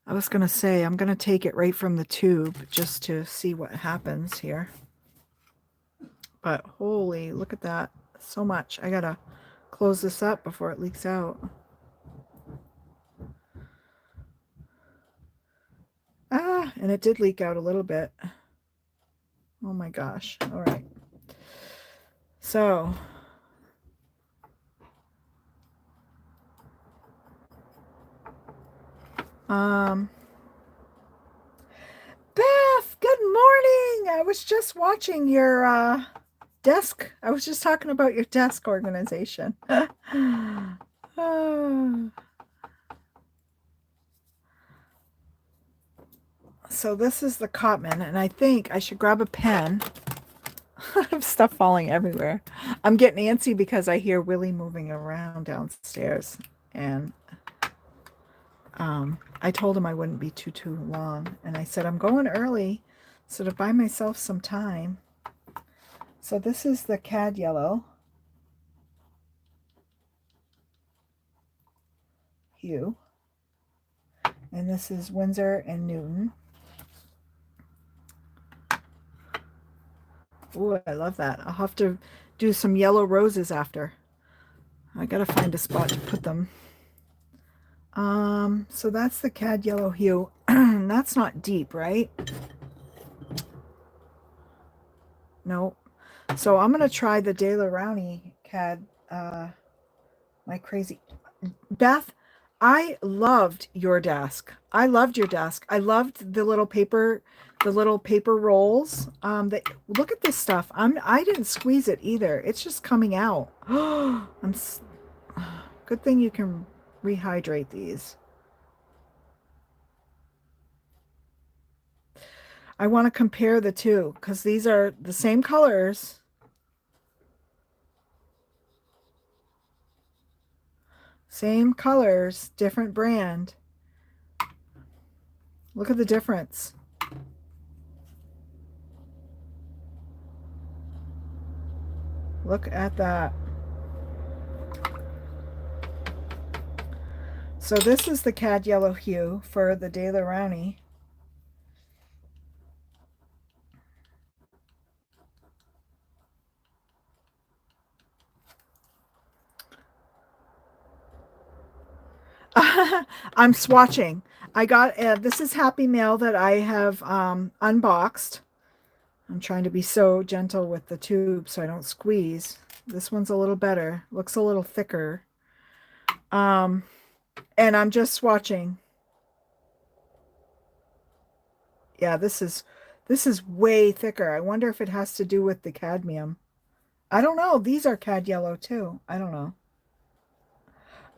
I was going to say, I'm going to take it right from the tube just to see what happens here. But holy, look at that. So much. I got to close this up before it leaks out. And it did leak out a little bit. Oh my gosh. All right. So Beth, good morning. I was just watching your desk. I was just talking about your desk organization. So this is the Cotman, and I think I should grab a pen. I have stuff falling everywhere. I'm getting antsy because I hear Willie moving around downstairs. And I told him I wouldn't be too long. And I said, I'm going early so to buy myself some time. So this is the Cad Yellow hue. And this is Winsor and Newton. Oh, I love that. I'll have to do some yellow roses after. I gotta find a spot to put them. So that's the Cad Yellow hue. That's not deep, right? No. So I'm gonna try the Daler-Rowney Cad. My crazy Beth. I loved your desk. I loved your desk. I loved the little paper rolls. That look at this stuff. I didn't squeeze it either. It's just coming out. Good thing you can rehydrate these. I want to compare the two because these are the same colors. Same colors, different brand. Look at the difference. Look at that. So this is the Cad Yellow hue for the Daler-Rowney. I'm swatching. I got this is Happy Mail that I have unboxed. I'm trying to be so gentle with the tube so I don't squeeze. This one's a little better. Looks a little thicker. And I'm just swatching. Yeah, this is way thicker. I wonder if it has to do with the cadmium. I don't know. These are Cad Yellow too. I don't know.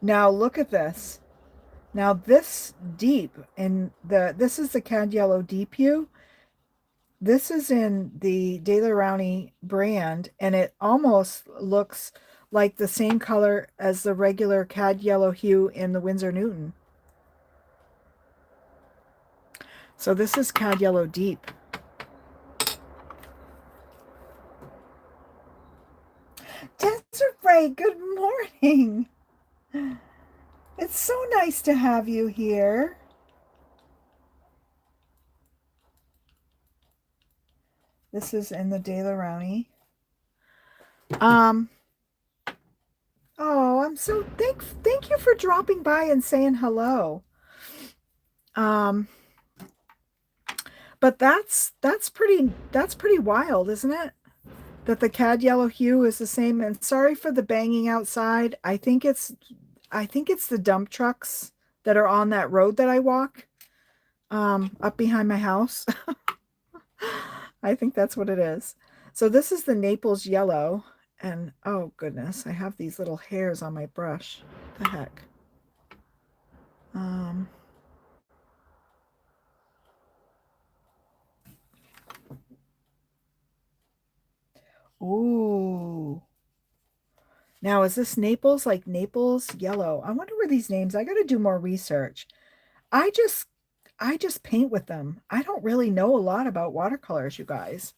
Now look at this. Now this deep in this is the Cad Yellow Deep Hue. This is in the Daler-Rowney brand, and it almost looks like the same color as the regular Cad Yellow hue in the Winsor Newton. So this is Cad Yellow Deep. Desiree, good morning. It's so nice to have you here. This is in the Daler-Rowney. Oh, I'm so thank you for dropping by and saying hello. But that's pretty wild, isn't it? That the Cad Yellow hue is the same. And sorry for the banging outside. I think it's the dump trucks that are on that road that I walk up behind my house. I think that's what it is. So this is the Naples Yellow, and oh goodness, I have these little hairs on my brush. What the heck? Ooh. Now, is this Naples, like Naples Yellow? I wonder where these names, I got to do more research. I just paint with them. I don't really know a lot about watercolors, you guys.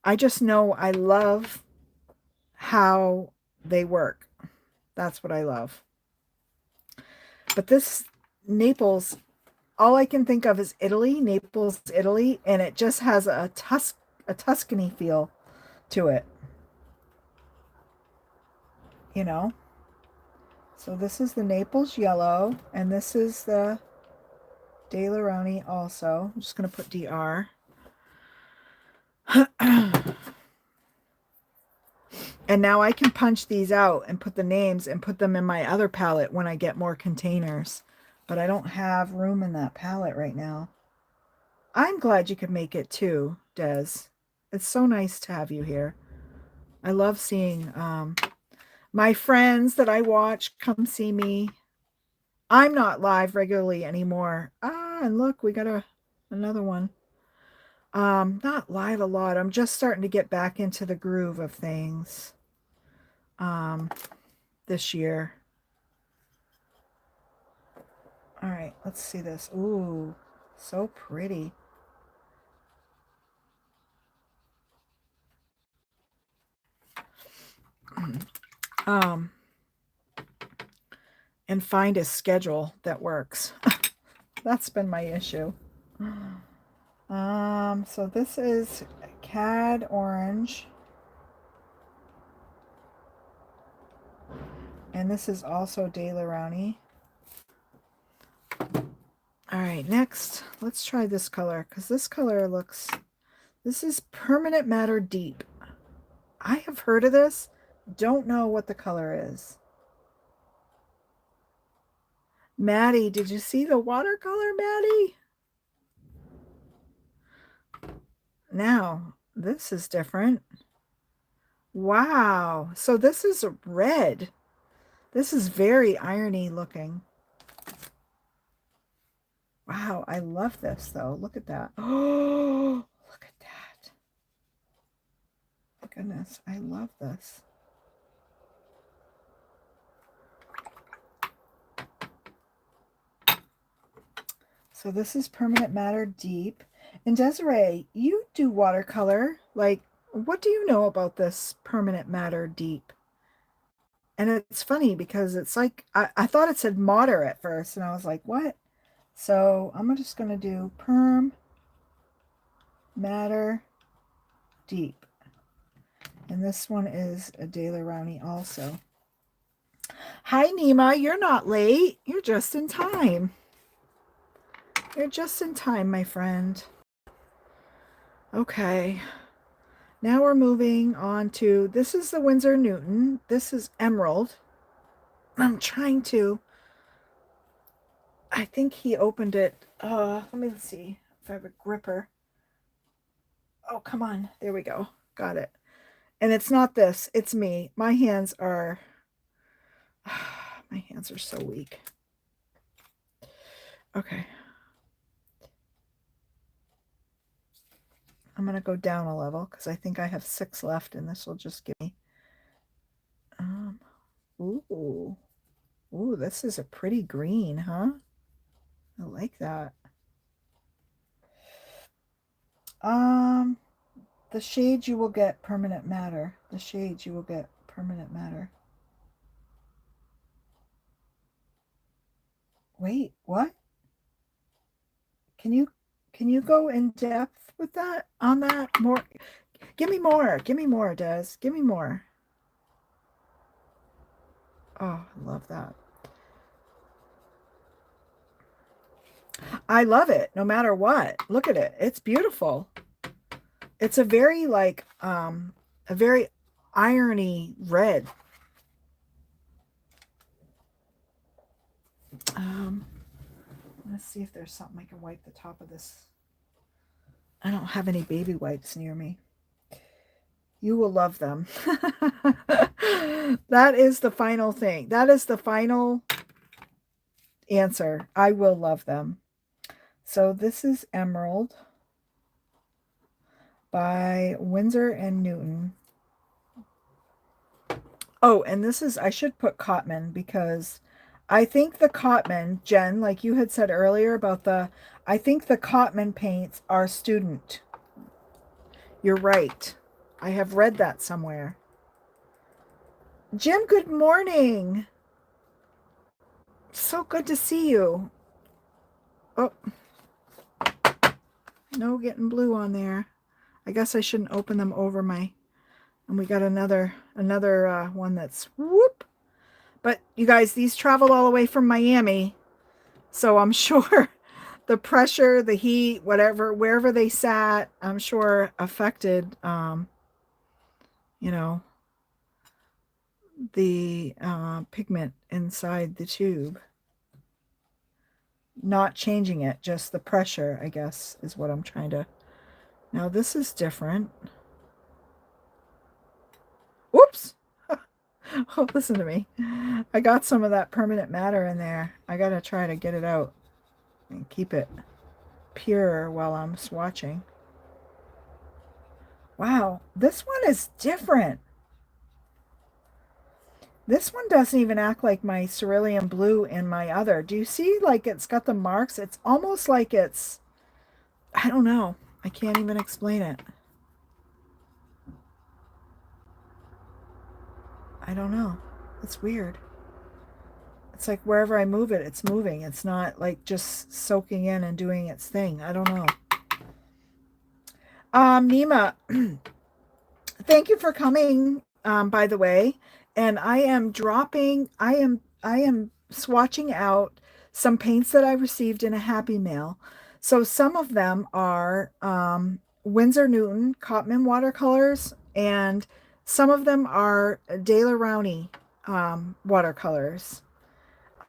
I just know I love how they work. That's what I love. But this Naples, all I can think of is Italy, Naples, Italy, and it just has a Tuscany feel to it. You know? So this is the Naples Yellow, and this is the Daler-Rowney also. I'm just going to put DR. And now I can punch these out and put the names and put them in my other palette when I get more containers. But I don't have room in that palette right now. I'm glad you could make it too, Des. It's so nice to have you here. I love seeing my friends that I watch come see me. I'm not live regularly anymore. Ah, and look, we got another one. Not live a lot. I'm just starting to get back into the groove of things um, this year. All right, let's see this. Ooh, so pretty. Um, and find a schedule that works. That's been my issue. So this is Cad Orange. And this is also Daler-Rowney. All right, next, let's try this color because this color looks, this is Permanent Matter Deep. I have heard of this. Don't know what the color is. Maddie, did you see the watercolor, Maddie? Now, this is different. Wow. So this is red. This is very irony looking. Wow, I love this though. Look at that. Oh, look at that. Goodness, I love this. So this is Permanent Matter Deep. And Desiree, you do watercolor. Like, what do you know about this Permanent Matter Deep? And it's funny because it's like, I thought it said Matter at first, and I was like, what? So I'm just going to do Perm Matter Deep. And this one is a Daler-Rowney also. Hi, Nima. You're not late. You're just in time. You're just in time, my friend. Okay. Now we're moving on to, this is the Winsor Newton. This is Emerald. I'm trying to, I think he opened it. Let me see if I have a gripper. Oh, come on. There we go. Got it. And it's not this. It's me. My hands are so weak. Okay. I'm going to go down a level because I think I have 6 left and this will just give me. Ooh. Ooh, this is a pretty green, huh? I like that. The shades you will get Permanent Matter. The shades you will get Permanent Matter. Wait, what? Can you go in depth with that on that more? Give me more. Give me more, Des. Give me more. Oh, I love that. I love it no matter what. Look at it. It's beautiful. It's a very like a very irony red. Let's see if there's something I can wipe the top of this. I don't have any baby wipes near me. You will love them. That is the final thing. That is the final answer. I will love them. So this is Emerald by Winsor and Newton. Oh, and this is, I should put Cotman because I think the Cotman, Jen, like you had said earlier about I think the Cotman paints are student. You're right. I have read that somewhere. Jim, good morning. So good to see you. Oh, no getting blue on there. I guess I shouldn't open them over my, and we got another one that's whoop. But you guys, these traveled all the way from Miami. So I'm sure the pressure, the heat, whatever, wherever they sat, I'm sure affected, you know, the pigment inside the tube. Not changing it, just the pressure, I guess, is what I'm trying to. Now this is different. Whoops. Oh, listen to me. I got some of that Permanent Matter in there. I got to try to get it out and keep it pure while I'm swatching. Wow, this one is different. This one doesn't even act like my cerulean blue in my other. Do you see like it's got the marks? It's almost like it's, I don't know. I can't even explain it. I don't know. It's weird. It's like wherever I move it, it's moving. It's not like just soaking in and doing its thing. I don't know. Nima, thank you for coming, by the way. And I am swatching out some paints that I received in a Happy Mail. So some of them are Winsor Newton Cotman watercolors, and some of them are De La Rowney watercolors.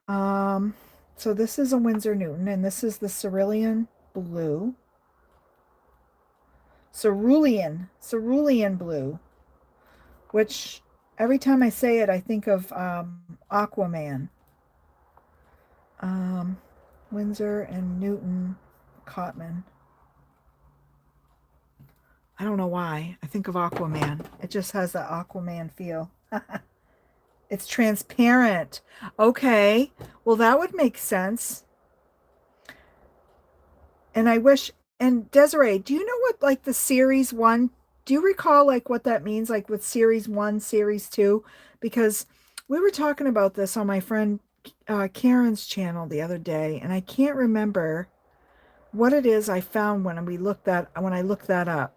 Um, so this is a Winsor Newton, and this is the Cerulean Blue. Cerulean Blue, which every time I say it, I think of Aquaman. Um, Winsor and Newton Cotman. I don't know why. I think of Aquaman. It just has that Aquaman feel. It's transparent. Okay. Well, that would make sense. And I wish, and Desiree, do you know what like the series one, do you recall like what that means, like with series one, series two? Because we were talking about this on my friend Karen's channel the other day, and I can't remember what it is I found when I looked that up.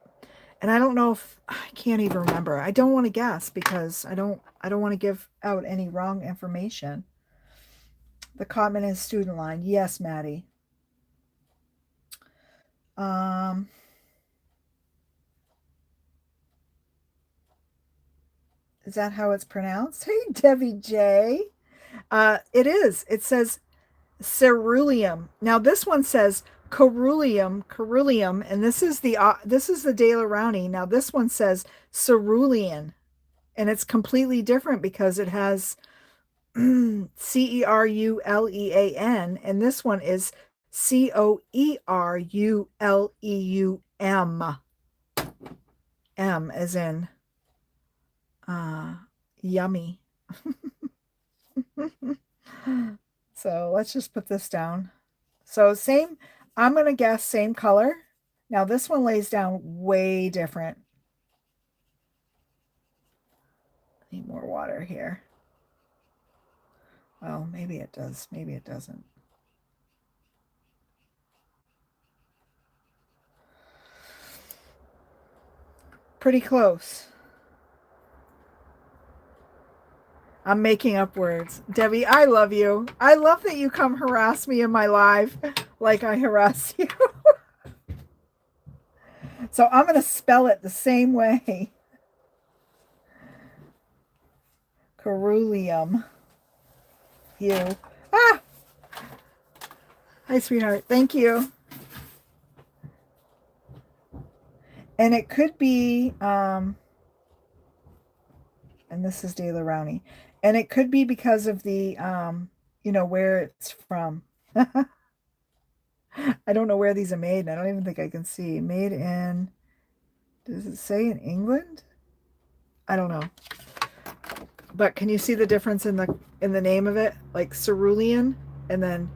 And I don't know if I can't even remember. I don't want to guess because I don't want to give out any wrong information. The Cotman is student line. Yes, Maddie. Um, is that how it's pronounced? Hey, Debbie J. It is. It says ceruleum. Now this one says ceruleum, and this is the De La Rowney. Now this one says cerulean, and it's completely different because it has Cerulean, and this one is Coeruleum. M as in uh, yummy. So let's just put this down. So same, I'm gonna guess same color. Now this one lays down way different. Need more water here. Well, maybe it does, maybe it doesn't. Pretty close. I'm making up words. Debbie, I love you. I love that you come harass me in my live like I harass you. So I'm going to spell it the same way. Ceruleum. You. Ah! Hi, sweetheart. Thank you. And it could be, and this is De La Rowney, and it could be because of the, where it's from. I don't know where these are made, and I don't even think I can see. Made in, does it say in England? I don't know. But can you see the difference in the name of it? Like cerulean and then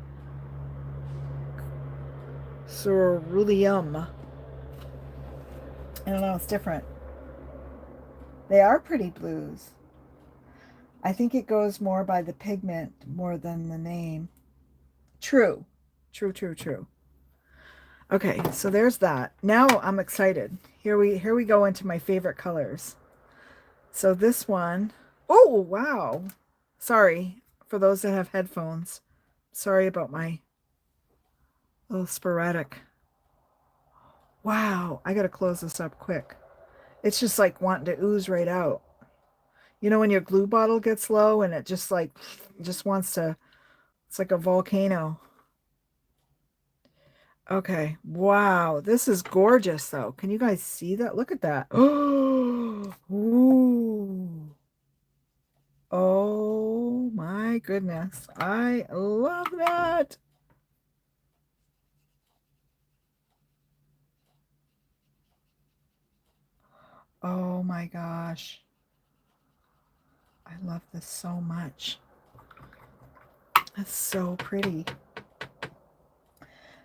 ceruleum. I don't know, it's different. They are pretty blues. I think it goes more by the pigment more than the name. True. True. Okay, so there's that. Now I'm excited. Here we go into my favorite colors. So this one, oh wow. Sorry for those that have headphones. Sorry about my little sporadic. Wow, I gotta close this up quick. It's just like wanting to ooze right out. You know when your glue bottle gets low and it just like just wants to, it's like a volcano. Okay. Wow. This is gorgeous though. Can you guys see that? Look at that. Oh, ooh. Oh my goodness. I love that. Oh my gosh. I love this so much. That's so pretty.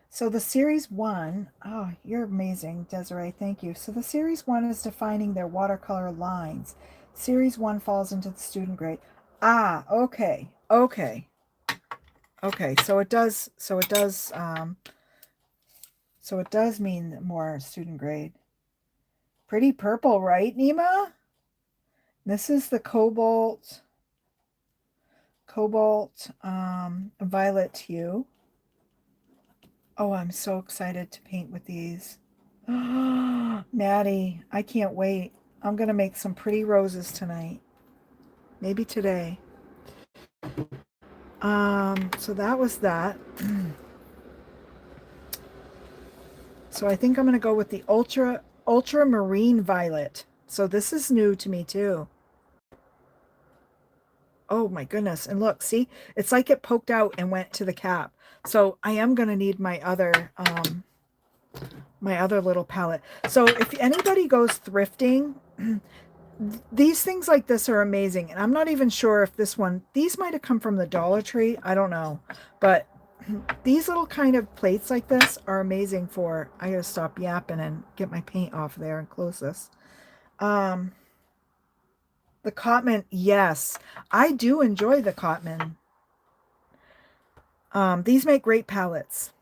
So the series one, oh, you're amazing, Desiree. Thank you. So the series one is defining their watercolor lines. Series one falls into the student grade. Ah, okay. Okay. Okay. So it does mean more student grade. Pretty purple, right, Nima? This is the cobalt violet hue. Oh, I'm so excited to paint with these. Maddie, I can't wait. I'm going to make some pretty roses tonight. Maybe today. So that was that. So I think I'm going to go with the ultramarine violet. So this is new to me too. Oh my goodness. And look, see, it's like it poked out and went to the cap. So I am going to need my other little palette. So if anybody goes thrifting, these things like this are amazing. And I'm not even sure if these might have come from the Dollar Tree. I don't know. But these little kind of plates like this are amazing for, I gotta stop yapping and get my paint off there and close this. Um, the Cotman, yes, I do enjoy the Cotman. These make great palettes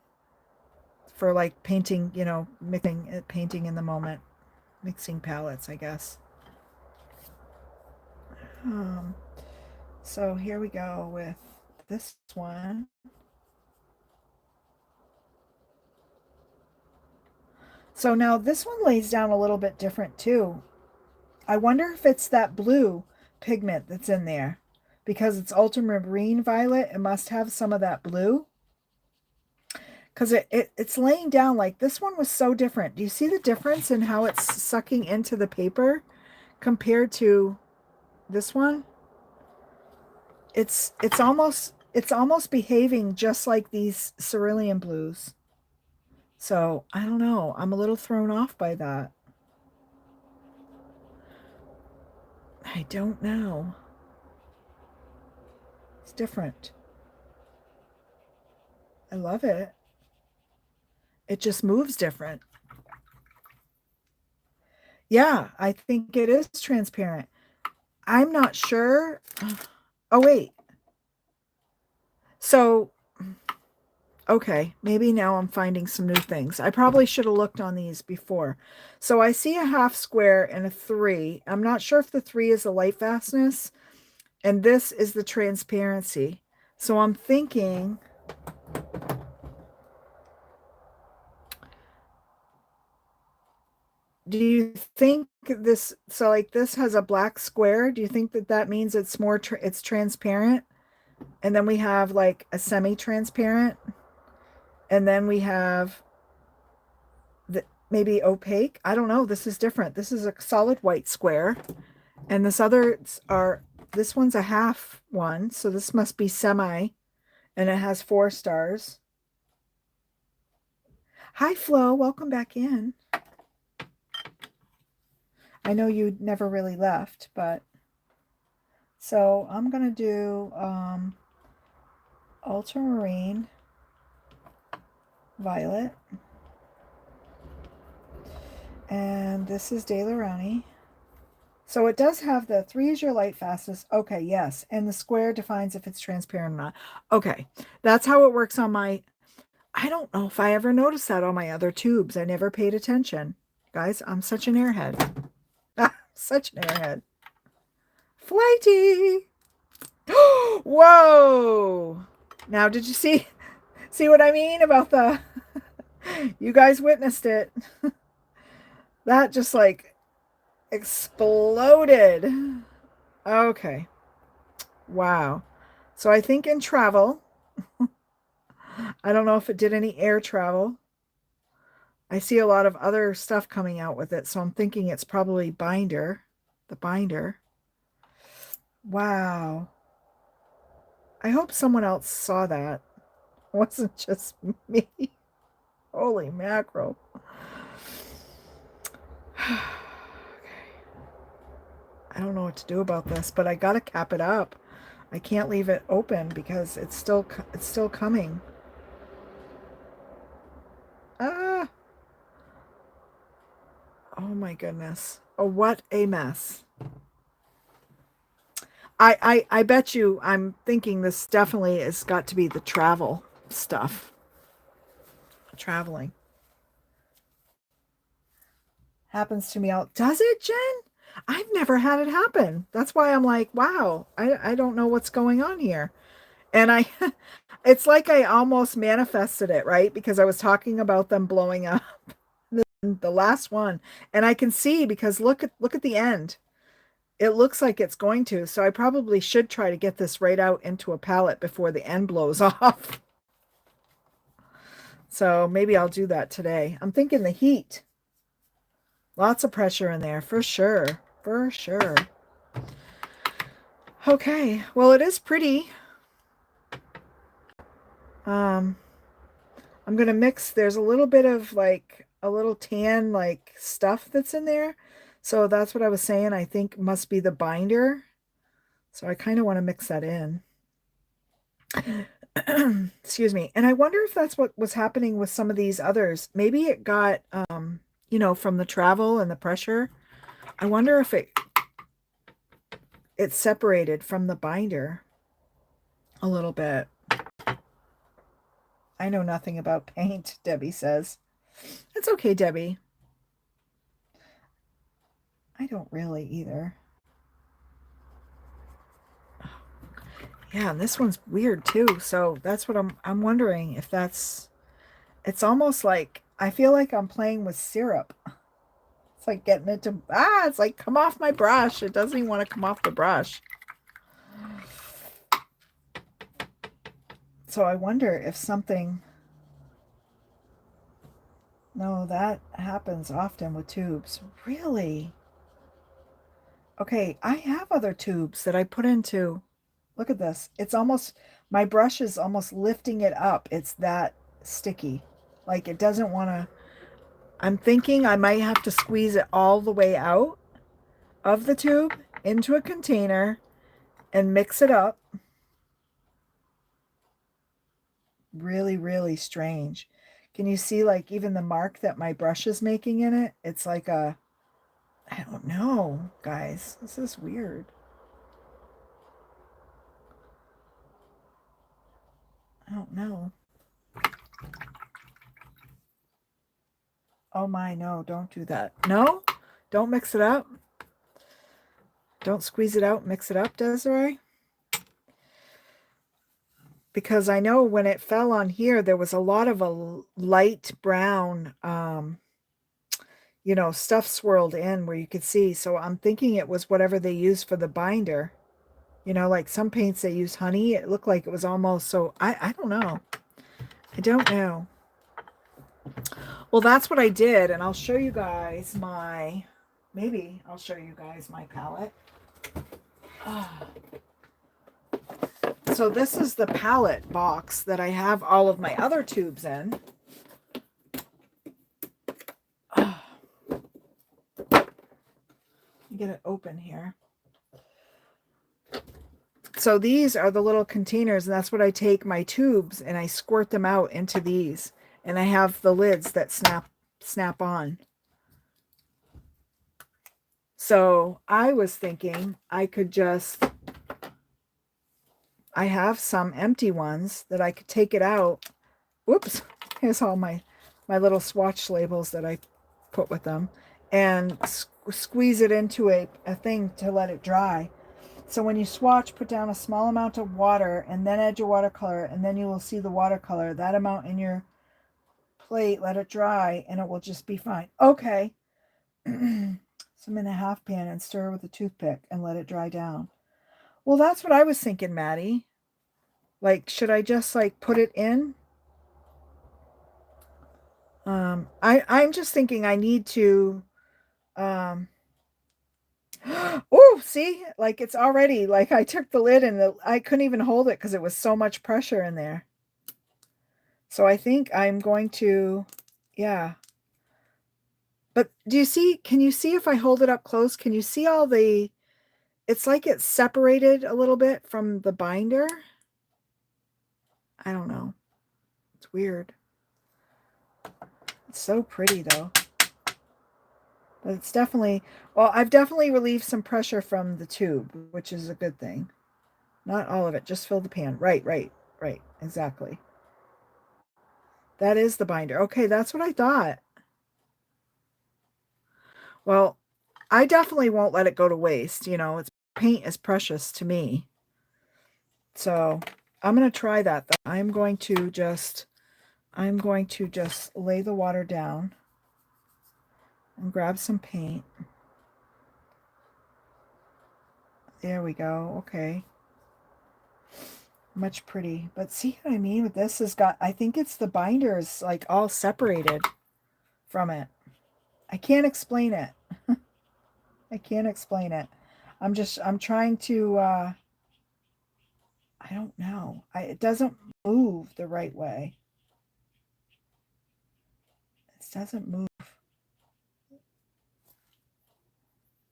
for like painting, mixing painting in the moment, mixing palettes, I guess. Um, so here we go with this one. So now this one lays down a little bit different too. I wonder if it's that blue pigment that's in there. Because it's ultramarine violet, it must have some of that blue. Because it's laying down like this one was so different. Do you see the difference in how it's sucking into the paper compared to this one? It's almost behaving just like these cerulean blues. So I don't know. I'm a little thrown off by that. I don't know. It's different. I love it. It just moves different. Yeah, I think it is transparent. I'm not sure. Oh, wait. So, okay, maybe now I'm finding some new things. I probably should have looked on these before. So I see a half square and a three. I'm not sure if the three is the light fastness and this is the transparency. So I'm thinking, do you think this, so like this has a black square? Do you think that that means it's it's transparent? And then we have like a semi-transparent, and then we have the maybe opaque. I don't know. This is different. This is a solid white square, and this one's a half one, so this must be semi, and it has 4 stars. Hi, Flo. Welcome back in. I know you never really left, but so I'm gonna do ultramarine violet, and this is Daler-Rowney. So it does have the three is your light fastest. Okay, yes. And the square defines if it's transparent or not. Okay, that's how it works on my. I don't know if I ever noticed that on my other tubes. I never paid attention. Guys, I'm such an airhead. Such an airhead. Flighty. Whoa. Now, did you see what I mean about the you guys witnessed it. That just like exploded. Okay. Wow. So I think in travel, I don't know if it did any air travel. I see a lot of other stuff coming out with it, so I'm thinking it's probably the binder. Wow. I hope someone else saw that. It wasn't just me. Holy mackerel. Okay. I don't know what to do about this, but I gotta cap it up. I can't leave it open because it's still coming. Ah, oh my goodness. Oh, what a mess. I bet you I'm thinking this definitely has got to be the travel stuff. Traveling. Happens to me all. Does it, Jen? I've never had it happen. That's why I'm like, wow, I don't know what's going on here. And I it's like I almost manifested it, right? Because I was talking about them blowing up the last one. And I can see because look at the end. It looks like it's going to. So I probably should try to get this right out into a pallet before the end blows off. So maybe I'll do that today. I'm thinking the heat. Lots of pressure in there for sure. For sure. Okay. Well, it is pretty. Um, I'm gonna mix. There's a little bit of like a little tan like stuff that's in there. So that's what I was saying. I think must be the binder. So I kind of want to mix that in. Excuse me. And I wonder if that's what was happening with some of these others. Maybe it got from the travel and the pressure. I wonder if it's separated from the binder a little bit. I know nothing about paint, Debbie says. It's okay, Debbie. I don't really either. Yeah, and this one's weird too. So that's what I'm wondering if it's almost like I feel like I'm playing with syrup. It's like getting it to it's like come off my brush. It doesn't even want to come off the brush. So I wonder if something. No, that happens often with tubes. Really? Okay, I have other tubes that I put into. Look at this. It's almost, my brush is almost lifting it up. It's that sticky. Like it doesn't want to. I'm thinking I might have to squeeze it all the way out of the tube into a container and mix it up. Really, really strange. Can you see like even the mark that my brush is making in it? It's like I don't know, guys. This is weird. I don't know. Oh my, no, don't do that. No, don't mix it up. Don't squeeze it out, mix it up, Desiree. Because I know when it fell on here, there was a lot of a light brown, stuff swirled in where you could see. So I'm thinking it was whatever they use for the binder. Like some paints they use honey. It looked like it was almost so I don't know. I don't know. Well, that's what I did, and I'll show you guys maybe I'll show you guys my palette. So this is the palette box that I have all of my other tubes in. Get it open here. So these are the little containers, and that's what I take my tubes and I squirt them out into these. And I have the lids that snap on. So I was thinking I have some empty ones that I could take it out. Whoops, here's all my little swatch labels that I put with them, and squeeze it into a thing to let it dry. So when you swatch, put down a small amount of water and then add your watercolor, and then you will see the watercolor, that amount in your plate, let it dry, and it will just be fine. Okay. Some in a half pan and stir with a toothpick and let it dry down. Well, that's what I was thinking, Maddie. Like, should I just like put it in? I'm just thinking I need to oh, see, like it's already like I took the lid and I couldn't even hold it because it was so much pressure in there. So I think I'm going to, yeah. But can you see if I hold it up close? Can you see all the it's like it's separated a little bit from the binder. I don't know. It's weird. It's so pretty though. But it's definitely, well, I've definitely relieved some pressure from the tube, which is a good thing. Not all of it, just fill the pan. Right, right, right. Exactly. That is the binder. Okay, that's what I thought. Well, I definitely won't let it go to waste. You know, it's paint is precious to me. So I'm going to try that. I'm going to just lay the water down and grab some paint. There we go. Okay. Much pretty. But see what I mean with this has got, I think it's the binders like all separated from it. I can't explain it. I can't explain it. I'm trying to, I don't know. It doesn't move the right way. It doesn't move.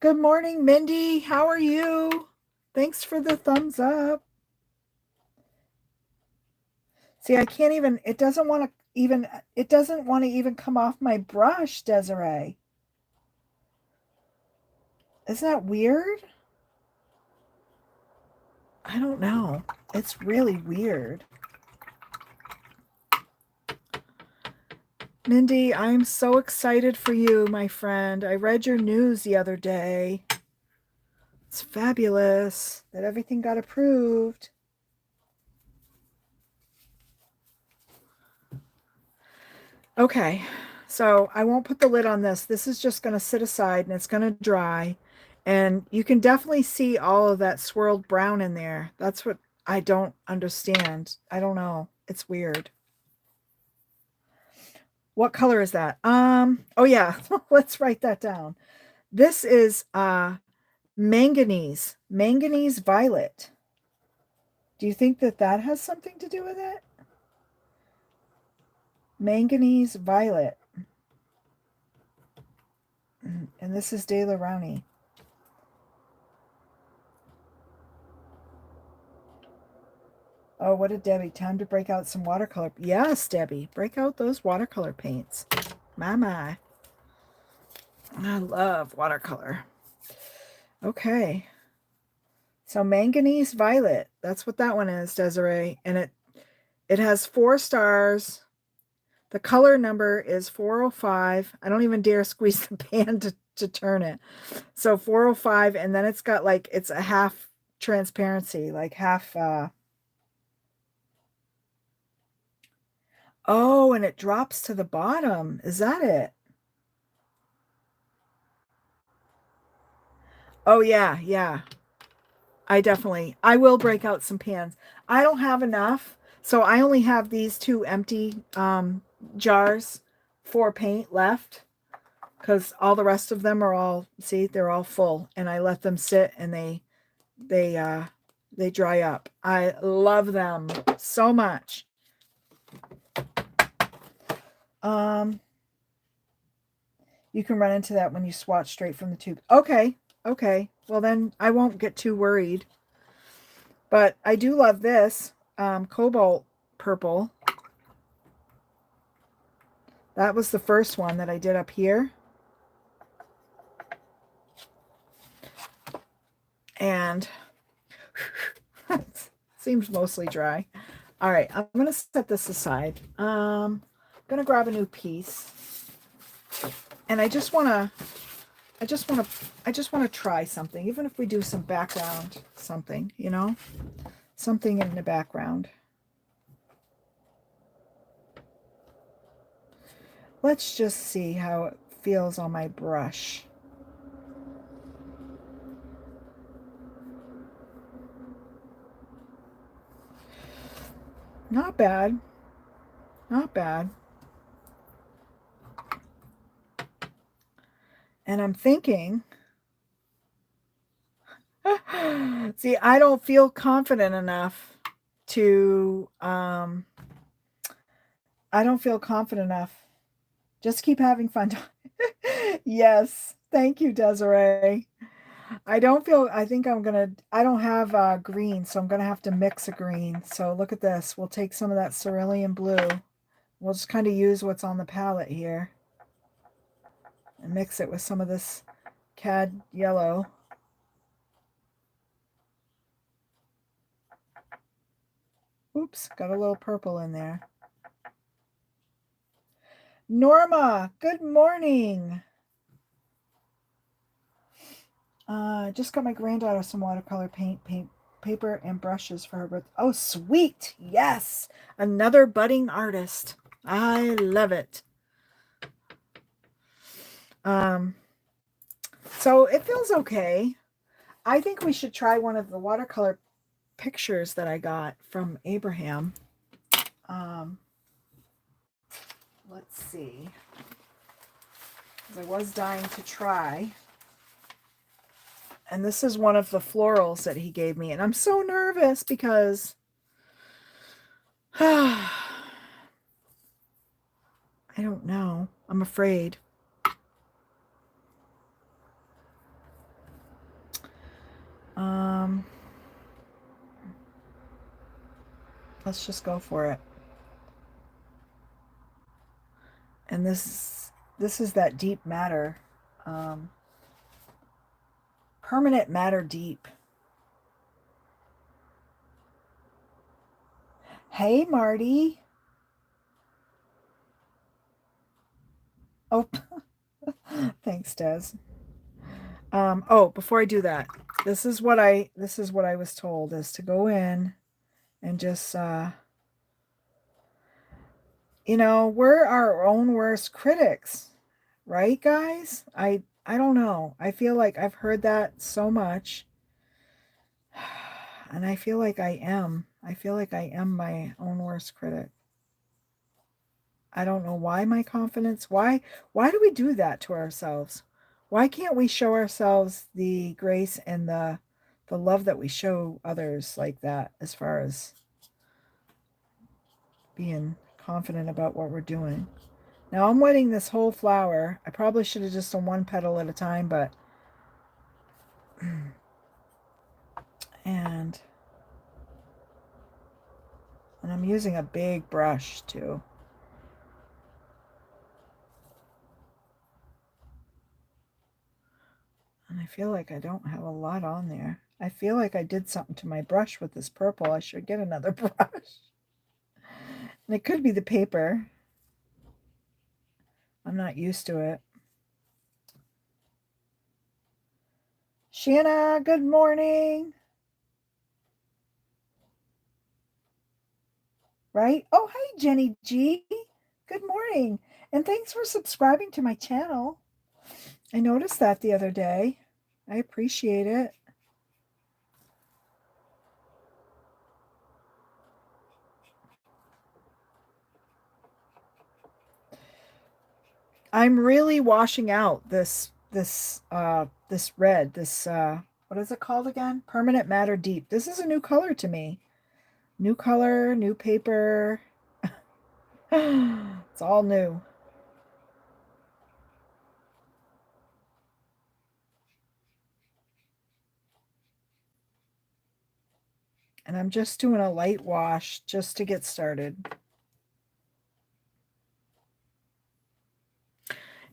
Good morning, Mindy. How are you? Thanks for the thumbs up. See, I can't even, it doesn't want to even come off my brush, Desiree. Isn't that weird? I don't know. It's really weird. Mindy, I'm so excited for you, my friend. I read your news the other day. It's fabulous that everything got approved. Okay, so I won't put the lid on this. This is just going to sit aside and it's going to dry. And you can definitely see all of that swirled brown in there. That's what I don't understand. I don't know. It's weird. What color is that? Oh yeah, let's write that down. This is manganese violet. Do you think that that has something to do with it? Manganese violet. And this is De La Rowney. Oh, what a Debbie. Time to break out some watercolor. Yes, Debbie. Break out those watercolor paints. My. I love watercolor. Okay. So manganese violet. That's what that one is, Desiree. And it has 4 stars. The color number is 405. I don't even dare squeeze the pan to turn it. So 405, and then it's got like, it's a half transparency, like half, oh, and it drops to the bottom. Is that it? Oh yeah, yeah. I will break out some pans. I don't have enough, so I only have these 2 empty jars for paint left because all the rest of them are all, see, they're all full, and I let them sit and they dry up. I love them so much. You can run into that when you swatch straight from the tube. Okay. Okay. Well, then I won't get too worried. But I do love this cobalt purple. That was the first one that I did up here. And seems mostly dry. All right, I'm going to set this aside. I'm going to grab a new piece. And I just want to try something, even if we do some background something, you know, something in the background. Let's just see how it feels on my brush. Not bad. Not bad. And I'm thinking, see, I don't feel confident enough to, I don't feel confident enough. Just keep having fun. Yes. Thank you, Desiree. I think I don't have green, so I'm gonna have to mix a green. So look at this. We'll take some of that cerulean blue. We'll just kind of use what's on the palette here and mix it with some of this cad yellow. Oops, got a little purple in there. Norma, good morning. Just got my granddaughter some watercolor paint paper and brushes for her birthday. Oh, sweet. Yes. Another budding artist. I love it. So it feels okay. I think we should try one of the watercolor pictures that I got from Abraham. Let's see. I was dying to try. And this is one of the florals that he gave me. And I'm so nervous because I don't know. I'm afraid. Let's just go for it. And this is that deep matter. Permanent matter deep. Hey, Marty. Oh, thanks, Des. Oh, before I do that, this is what I was told is to go in and just we're our own worst critics, right, guys? I don't know. I feel like I've heard that so much. And I feel like I am. I feel like I am my own worst critic. I don't know why my confidence, why do we do that to ourselves? Why can't we show ourselves the grace and the love that we show others like that as far as being confident about what we're doing? Now I'm wetting this whole flower. I probably should have just done one petal at a time, but and I'm using a big brush too. And I feel like I don't have a lot on there. I feel like I did something to my brush with this purple. I should get another brush. And it could be the paper. I'm not used to it. Shanna, good morning. Right? Oh, hi, Jenny G. Good morning. And thanks for subscribing to my channel. I noticed that the other day. I appreciate it. I'm really washing out this red, what is it called again? Permanent Matter Deep. This is a new color to me. New color, new paper. It's all new. And I'm just doing a light wash just to get started.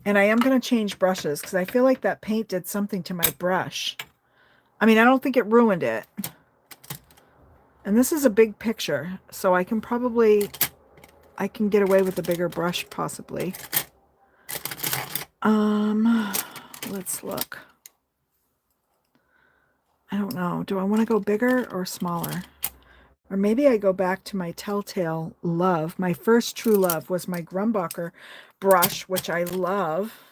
And I am going to change brushes because I feel like that paint did something to my brush. I mean, I don't think it ruined it. And this is a big picture, so I can get away with a bigger brush possibly. Let's look. I don't know. Do I want to go bigger or smaller? Or maybe I go back to my Telltale love. My first true love was my Grumbacher brush, which I love.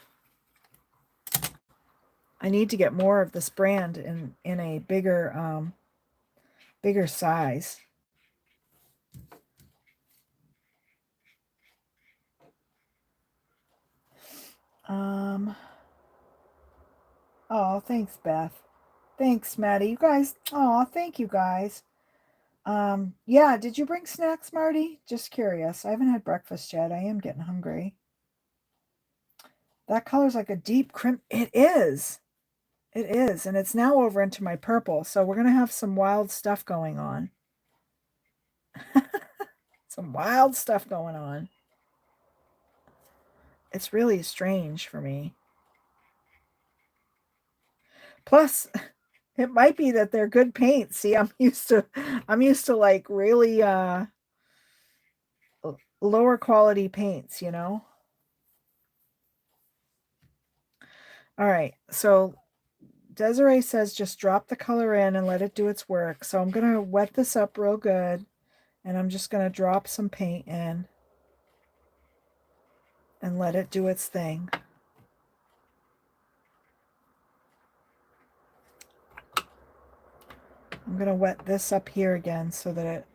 I need to get more of this brand in a bigger bigger size. Oh, thanks, Beth. Thanks, Maddie. You guys, oh, thank you guys. Yeah, did you bring snacks, Marty? Just curious. I haven't had breakfast yet. I am getting hungry. That color's like a deep crimson. It is. It is, and it's now over into my purple. So we're going to have some wild stuff going on. Some wild stuff going on. It's really strange for me. Plus, it might be that they're good paints. See, I'm used to like really lower quality paints, you know? All right. So Desiree says just drop the color in and let it do its work. So I'm going to wet this up real good, and I'm just going to drop some paint in and let it do its thing. I'm going to wet this up here again so that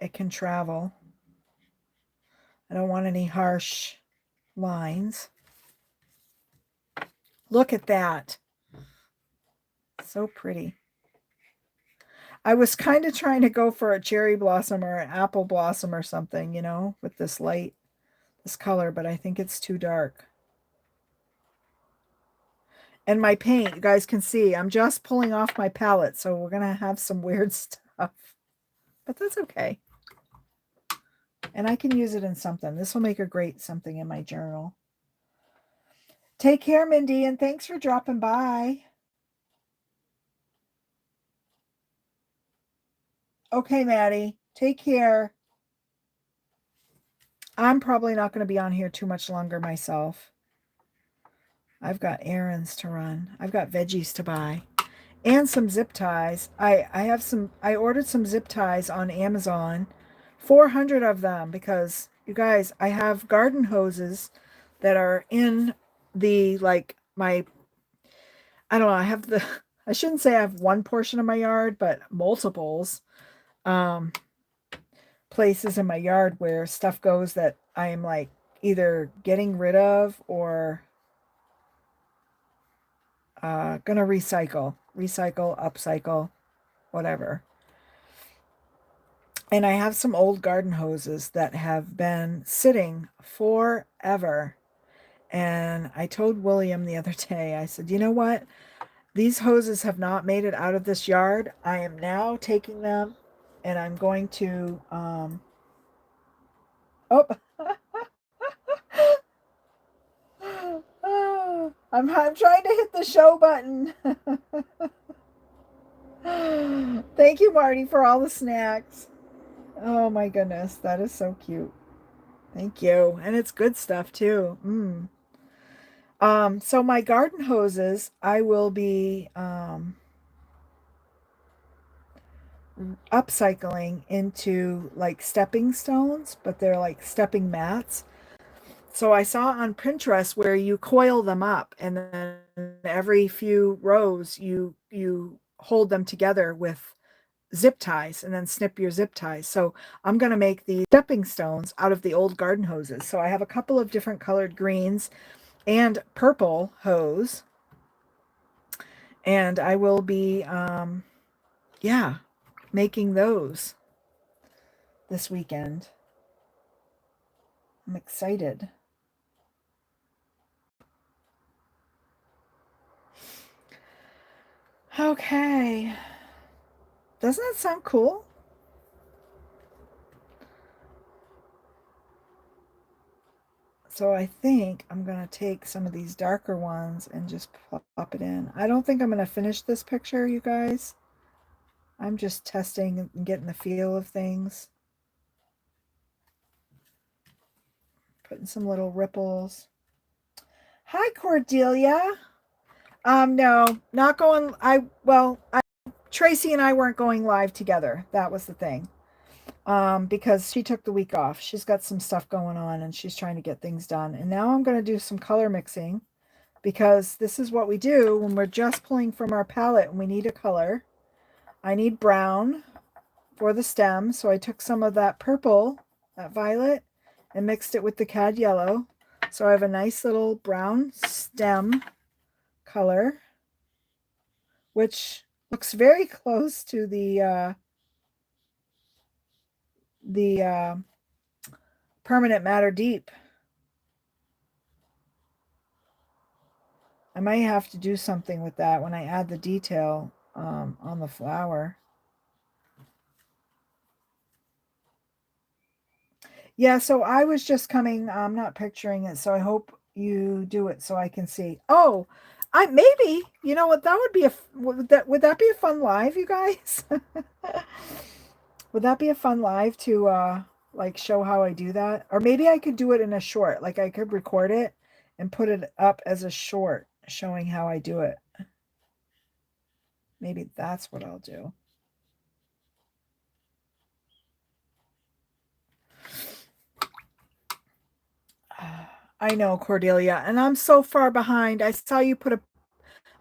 it can travel. I don't want any harsh lines. Look at that. So pretty. I was kind of trying to go for a cherry blossom or an apple blossom or something, you know, with this light, this color, but I think it's too dark. And my paint, you guys can see, I'm just pulling off my palette, so we're going to have some weird stuff. But that's okay. And I can use it in something. This will make a great something in my journal. Take care, Mindy, and thanks for dropping by. Okay, Maddie, take care. I'm probably not going to be on here too much longer myself. I've got errands to run. I've got veggies to buy and some zip ties. I ordered some zip ties on Amazon, 400 of them, because you guys, I have garden hoses that are in the like my I don't know, I shouldn't say I have one portion of my yard, but multiples um places in my yard where stuff goes that I am like either getting rid of or gonna recycle, upcycle, whatever. And I have some old garden hoses that have been sitting forever. And I told William the other day, I said, you know what? These hoses have not made it out of this yard. I am now taking them and I'm going to, oh, I'm trying to hit the show button. Thank you, Marty, for all the snacks. Oh my goodness, that is so cute. Thank you. And it's good stuff too. So my garden hoses, I will be upcycling into like stepping stones, but they're like stepping mats. So I saw on Pinterest where you coil them up and then every few rows you hold them together with zip ties and then snip your zip ties. So I'm going to make the stepping stones out of the old garden hoses. So I have a couple of different colored greens and purple hose. And I will be, yeah, making those this weekend. I'm excited. Okay. Doesn't that sound cool? So I think I'm going to take some of these darker ones and just pop it in. I don't think I'm going to finish this picture, you guys. I'm just testing and getting the feel of things. Putting some little ripples. Hi, Cordelia. No, not going. Tracy and I weren't going live together. That was the thing. Because she took the week off. She's got some stuff going on and she's trying to get things done. And now I'm going to do some color mixing because this is what we do when we're just pulling from our palette and we need a color. I need brown for the stem. So I took some of that purple, that violet, and mixed it with the cad yellow. So I have a nice little brown stem color, which looks very close to the permanent matter deep. I might have to do something with that when I add the detail on the flower. Yeah, so I was just coming, I'm not picturing it, so I hope you do it so I can see. Oh, I maybe, you know what, that would be would that be a fun live, you guys? Would that be a fun live to like show how I do that? Or maybe I could do it in a short, like I could record it and put it up as a short showing how I do it. Maybe that's what I'll do. I know, Cordelia, and I'm so far behind. I saw you put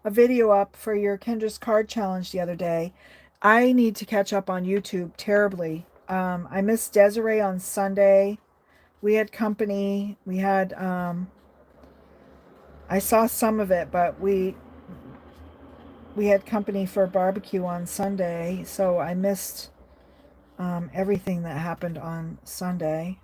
a video up for your Kendra's card challenge the other day. I need to catch up on YouTube terribly. I missed Desiree on Sunday. We had company. We had I saw some of it, but we had company for a barbecue on Sunday, so I missed everything that happened on Sunday.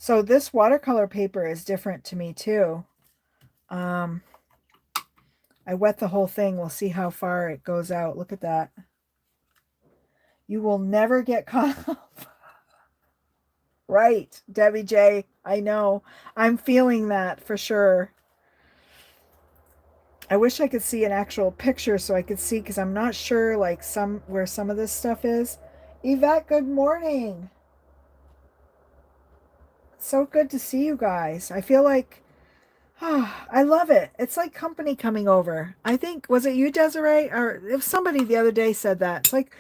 So this watercolor paper is different to me too. Um, I wet the whole thing. We'll see how far it goes out. Look at that. You will never get caught up. Right, Debbie J. I know. I'm feeling that for sure. I wish I could see an actual picture so I could see because I'm not sure like some where some of this stuff is. Yvette, good morning. So good to see you guys. I feel like I love it. It's like company coming over. I think was it you, Desiree, or if somebody the other day said that. It's like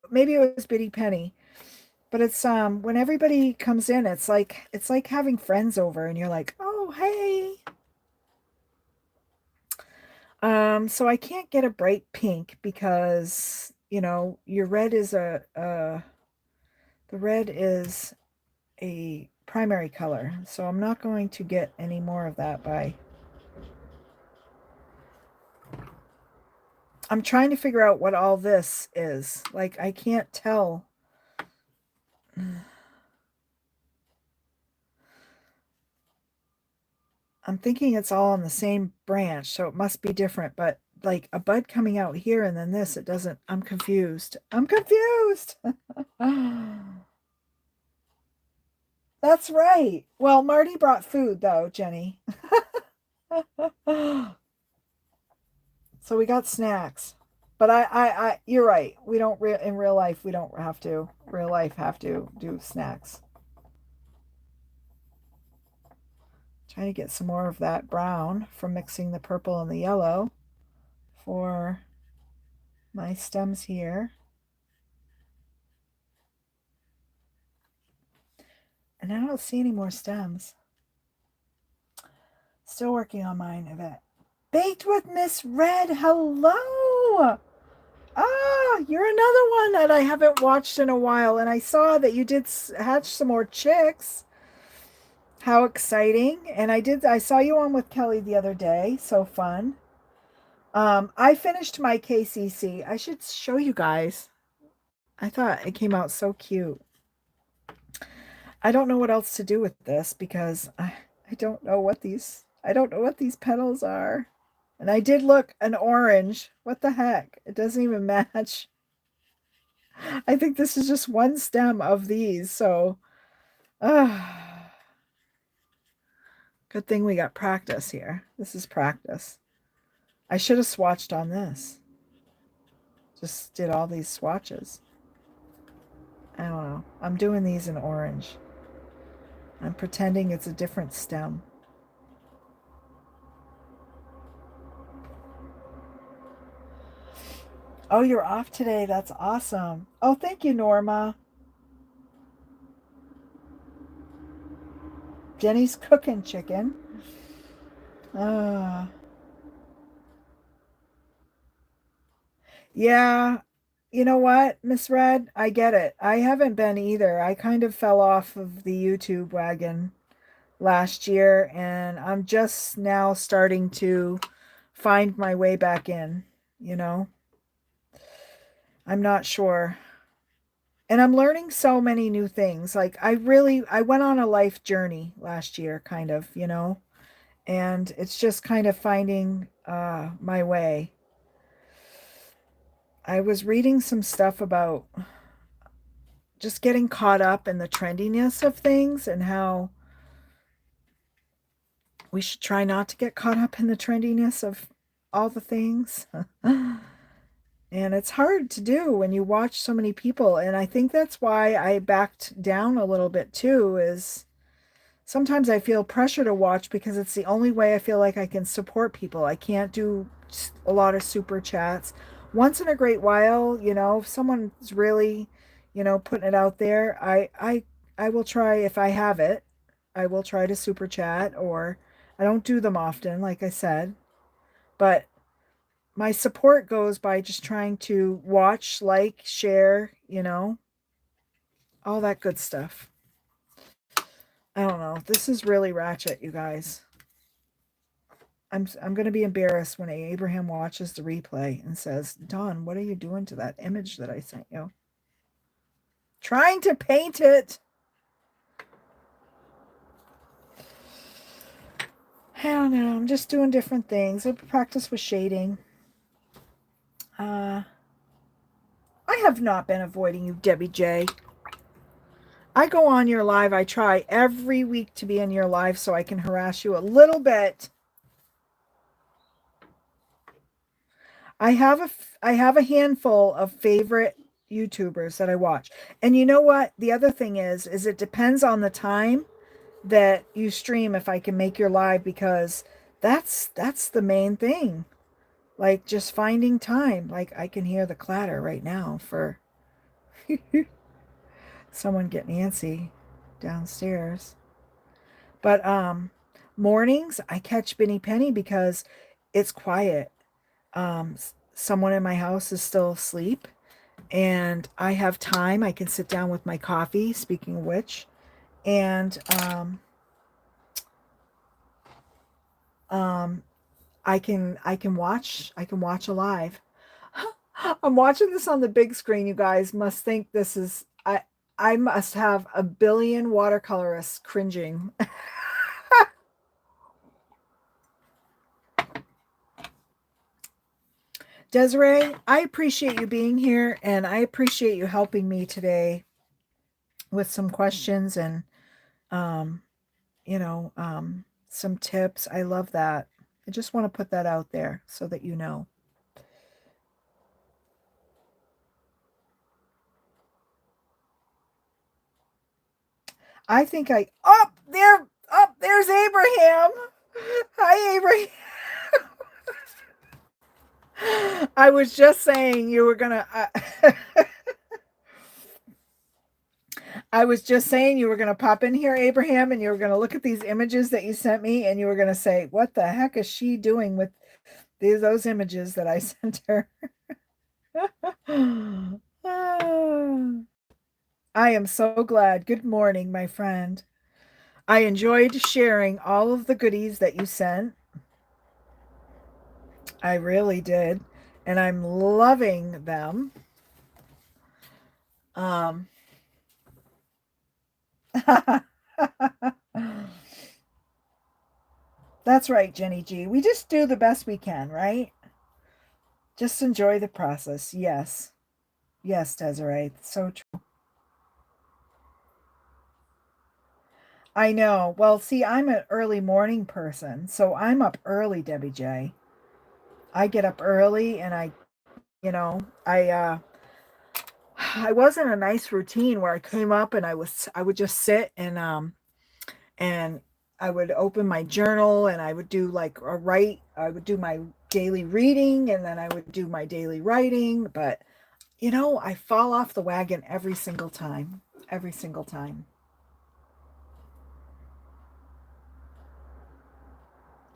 maybe it was Biddy Penny, but it's when everybody comes in, it's like having friends over, and you're like, oh hey. So I can't get a bright pink because your red is the red is a primary color, so I'm not going to get any more of that by. I'm trying to figure out what all this is. Like, I can't tell. I'm thinking it's all on the same branch, so it must be different, but like a bud coming out here and then this, it doesn't. I'm confused. I'm confused. That's right. Well, Marty brought food though, Jenny. So we got snacks. But you're right. We don't in real life, we don't have to real life have to do snacks. Trying to get some more of that brown from mixing the purple and the yellow for my stems here. And I don't see any more stems. Still working on mine, Yvette. Baked with Miss Red. Hello. Ah, you're another one that I haven't watched in a while. And I saw that you did hatch some more chicks. How exciting. And I saw you on with Kelly the other day. So fun. I finished my KCC. I should show you guys. I thought it came out so cute. I don't know what else to do with this because I don't know what these petals are. And I did look an orange. What the heck? It doesn't even match. I think this is just one stem of these. So, good thing we got practice here. This is practice. I should have swatched on this. Just did all these swatches. I don't know. I'm doing these in orange. I'm pretending it's a different stem. Oh, you're off today. That's awesome. Oh, thank you, Norma. Jenny's cooking chicken. Uh, yeah. You know what, Miss Red? I get it. I haven't been either. I kind of fell off of the YouTube wagon last year, and I'm just now starting to find my way back in, you know? I'm not sure. And I'm learning so many new things. Like I went on a life journey last year, kind of, and it's just kind of finding my way. I was reading some stuff about just getting caught up in the trendiness of things and how we should try not to get caught up in the trendiness of all the things. And it's hard to do when you watch so many people. And I think that's why I backed down a little bit too, is sometimes I feel pressure to watch because it's the only way I feel like I can support people. I can't do a lot of super chats. Once in a great while, if someone's really, putting it out there, I will try if I have it. I will try to super chat, or I don't do them often, like I said. But my support goes by just trying to watch, like, share, all that good stuff. I don't know. This is really ratchet, you guys. I'm going to be embarrassed when Abraham watches the replay and says, "Dawn, what are you doing to that image that I sent you?" Trying to paint it. I don't know. I'm just doing different things. I practice with shading. I have not been avoiding you, Debbie J. I go on your live. I try every week to be in your live so I can harass you a little bit. I have a handful of favorite YouTubers that I watch. And you know what? The other thing is it depends on the time that you stream if I can make your live, because that's the main thing. Like, just finding time. Like, I can hear the clatter right now for someone getting antsy downstairs. But mornings I catch Benny Penny because it's quiet. Someone in my house is still asleep and I have time. I can sit down with my coffee, speaking of which, and um, I can watch a live. I'm watching this on the big screen. You guys must think this is I must have a billion watercolorists cringing. Desiree, I appreciate you being here and I appreciate you helping me today with some questions and um, some tips. I love that. I just want to put that out there so that you know. I think there's Abraham. Hi, Abraham. I was just saying you were gonna. I was just saying you were gonna pop in here, Abraham, and you were gonna look at these images that you sent me, and you were gonna say, "What the heck is she doing with those images that I sent her?" I am so glad. Good morning, my friend. I enjoyed sharing all of the goodies that you sent. I really did. And I'm loving them. Um, that's right, Jenny G. We just do the best we can, right? Just enjoy the process. Yes. Yes, Desiree. So true. I know. Well, see, I'm an early morning person, so I'm up early, Debbie J. I get up early and you know, I was in a nice routine where I came up and I would just sit and I would open my journal and I would do like I would do my daily reading and then I would do my daily writing, but I fall off the wagon every single time. Every single time.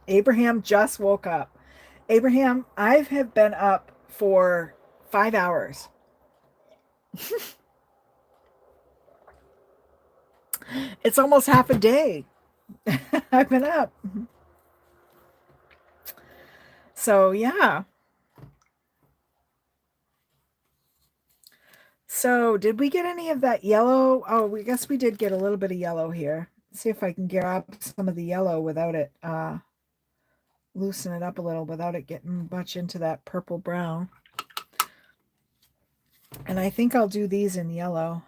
Abraham just woke up. Abraham, I have been up for 5 hours. It's almost half a day. I've been up. So, yeah. So did we get any of that yellow? Oh, we guess we did get a little bit of yellow here. Let's see if I can grab some of the yellow without it, loosen it up a little without it getting much into that purple brown. And I think I'll do these in yellow.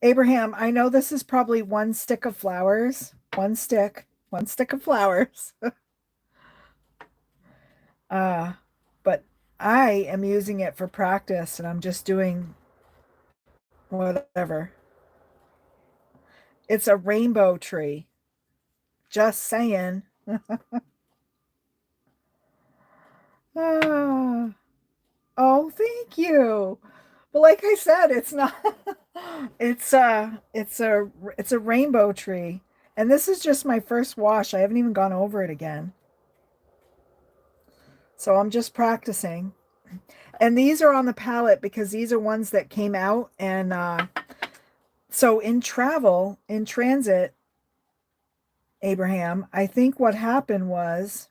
Abraham, I know this is probably one stick of flowers, one stick of flowers. uh, but I am using it for practice and I'm just doing whatever. It's a rainbow tree. Just saying. Ah, oh, thank you. But like I said, it's not it's a rainbow tree. And this is just my first wash. I haven't even gone over it again. So I'm just practicing. And these are on the palette because these are ones that came out. And so in travel, in transit, Abraham, I think what happened was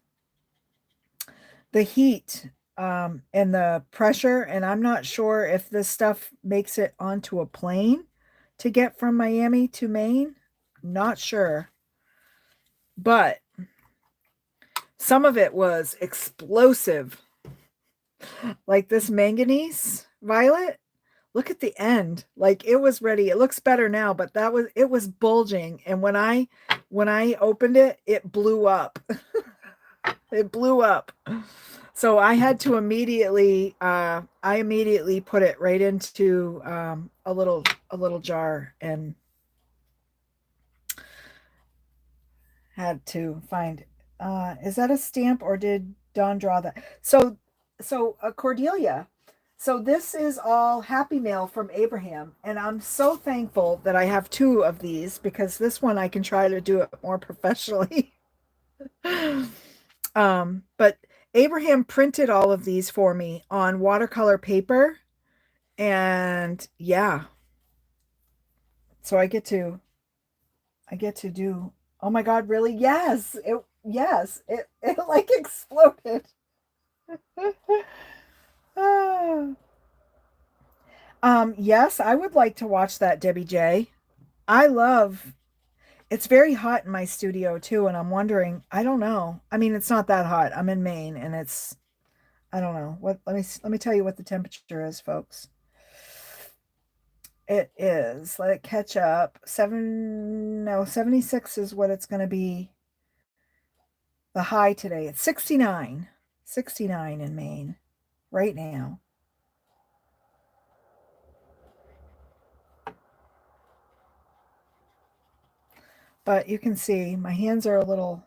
the heat and the pressure, and I'm not sure if this stuff makes it onto a plane to get from Miami to Maine. Not sure. But some of it was explosive. Like this manganese violet. Look at the end. Like it was ready. It looks better now, but it was bulging. And when I opened it, it blew up. It blew up. So I had to immediately I immediately put it right into a little jar and had to find is that a stamp or did Don draw that? So Cordelia. So this is all Happy Mail from Abraham, and I'm so thankful that I have two of these because this one I can try to do it more professionally. But Abraham printed all of these for me on watercolor paper, and yeah, so I get to do. Oh my God, really? It like exploded. Ah. Yes, I would like to watch that, Debbie J. I love it's very hot in my studio too, and I'm wondering, I don't know. I mean, it's not that hot. I'm in Maine and it's I don't know. What let me tell you what the temperature is, folks. It is. Let it catch up. 76 is what it's going to be the high today. It's 69. 69 in Maine right now. But you can see my hands are a little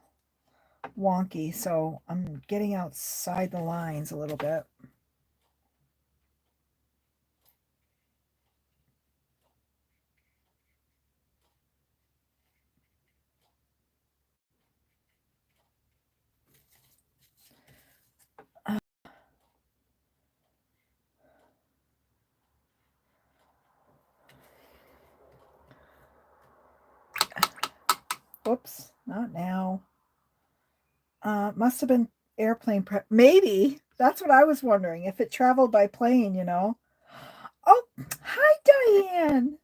wonky, so I'm getting outside the lines a little bit. Whoops, not now. Must have been airplane prep. Maybe. That's what I was wondering. If it traveled by plane, you know. Oh, hi, Diane.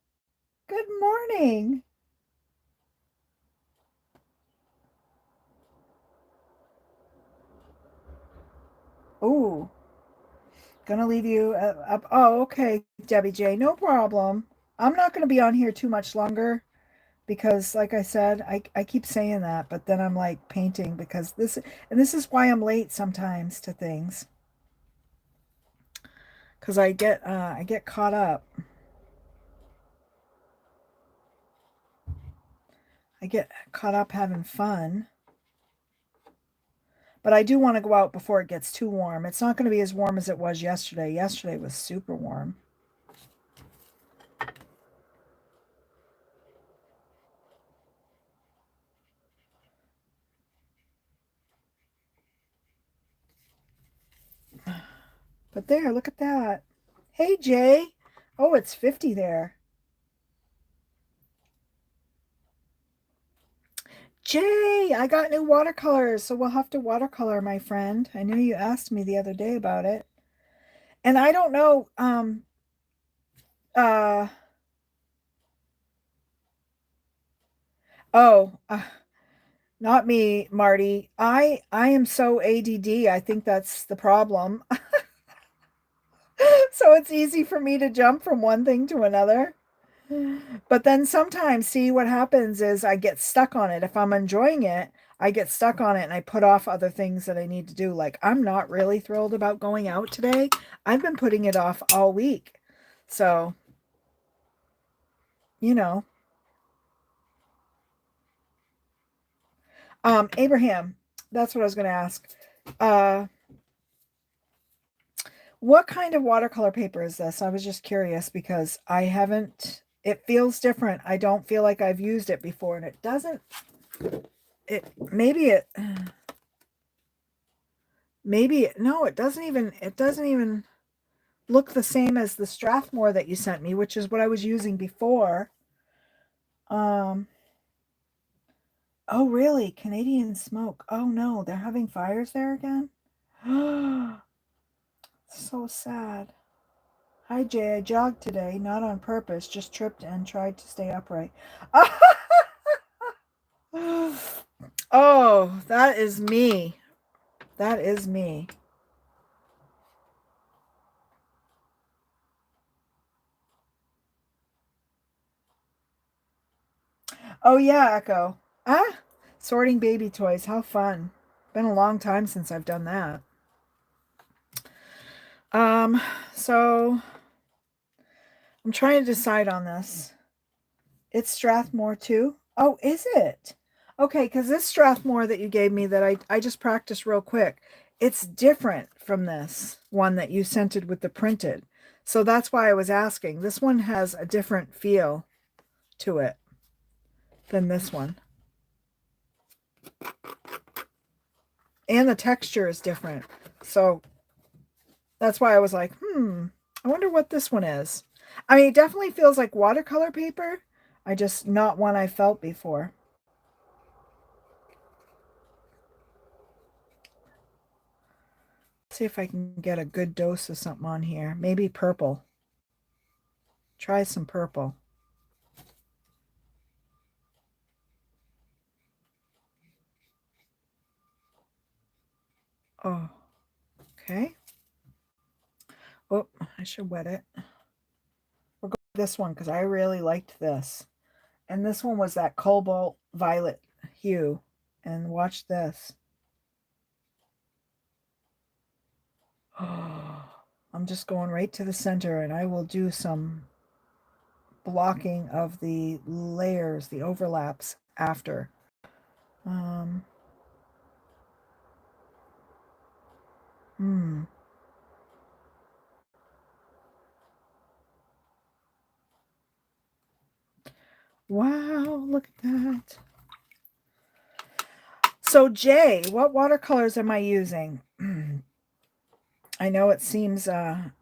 Good morning. Oh, gonna leave you up. Oh, okay, Debbie J. No problem. I'm not gonna be on here too much longer because, like I said, I keep saying that, but then I'm like painting because this is why I'm late sometimes to things because I get caught up. I get caught up having fun. But I do want to go out before it gets too warm. It's not going to be as warm as it was yesterday. Yesterday was super warm. But there, look at that. Hey, Jay. Oh, it's 50 there. Jay, I got new watercolors, so we'll have to watercolor, my friend. I know you asked me the other day about it. And I don't know, Uh, oh, not me, Marty. I am so ADD. I think that's the problem. So it's easy for me to jump from one thing to another. But then sometimes, see what happens is I get stuck on it. If I'm enjoying it, I get stuck on it and I put off other things that I need to do. Like I'm not really thrilled about going out today. I've been putting it off all week. So, you know, Abraham, that's what I was going to ask. Uh, what kind of watercolor paper is this? I was just curious because I haven't, it feels different. I don't feel like I've used it before and it doesn't, maybe it, no, it doesn't even look the same as the Strathmore that you sent me, which is what I was using before. Um, oh, really? Canadian smoke. Oh, no, they're having fires there again? So sad. Hi, Jay. I jogged today, not on purpose, just tripped and tried to stay upright. Oh, that is me. That is me. Oh, yeah, Echo. Ah, sorting baby toys. How fun. Been a long time since I've done that. Um, so I'm trying to decide on this. It's Strathmore too. Oh, is it? Okay, because this Strathmore that you gave me that I just practiced real quick, it's different from this one that you sent it with the printed. So that's why I was asking. This one has a different feel to it than this one. And the texture is different. So that's why I was like, I wonder what this one is. I mean, it definitely feels like watercolor paper. I just not one I felt before. See if I can get a good dose of something on here. Maybe purple. Try some purple. Oh, okay. Oh, I should wet it. We'll go with this one because I really liked this. And this one was that cobalt violet hue. And watch this. I'm just going right to the center and I will do some blocking of the layers, the overlaps after. Um, hmm. Wow, look at that. So Jay, what watercolors am I using? I know it seems a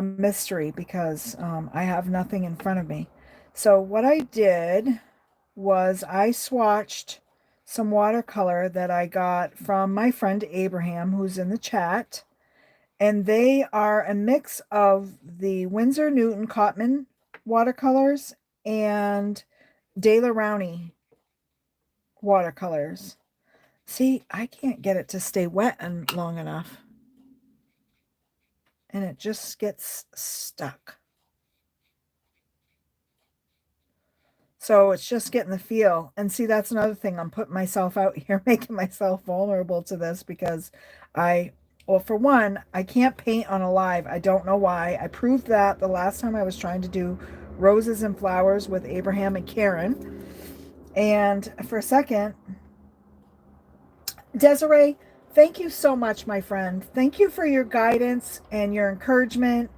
mystery because I have nothing in front of me. So what I did was I swatched some watercolor that I got from my friend Abraham, who's in the chat. And they are a mix of the Winsor Newton Cotman watercolors and Daler-Rowney watercolors. See, I can't get it to stay wet and long enough. And it just gets stuck. So it's just getting the feel. And see, that's another thing. I'm putting myself out here, making myself vulnerable to this because well, for one, I can't paint on a live. I don't know why. I proved that the last time I was trying to do roses and flowers with Abraham and Karen. And for a second, Desiree, thank you so much, my friend. Thank you for your guidance and your encouragement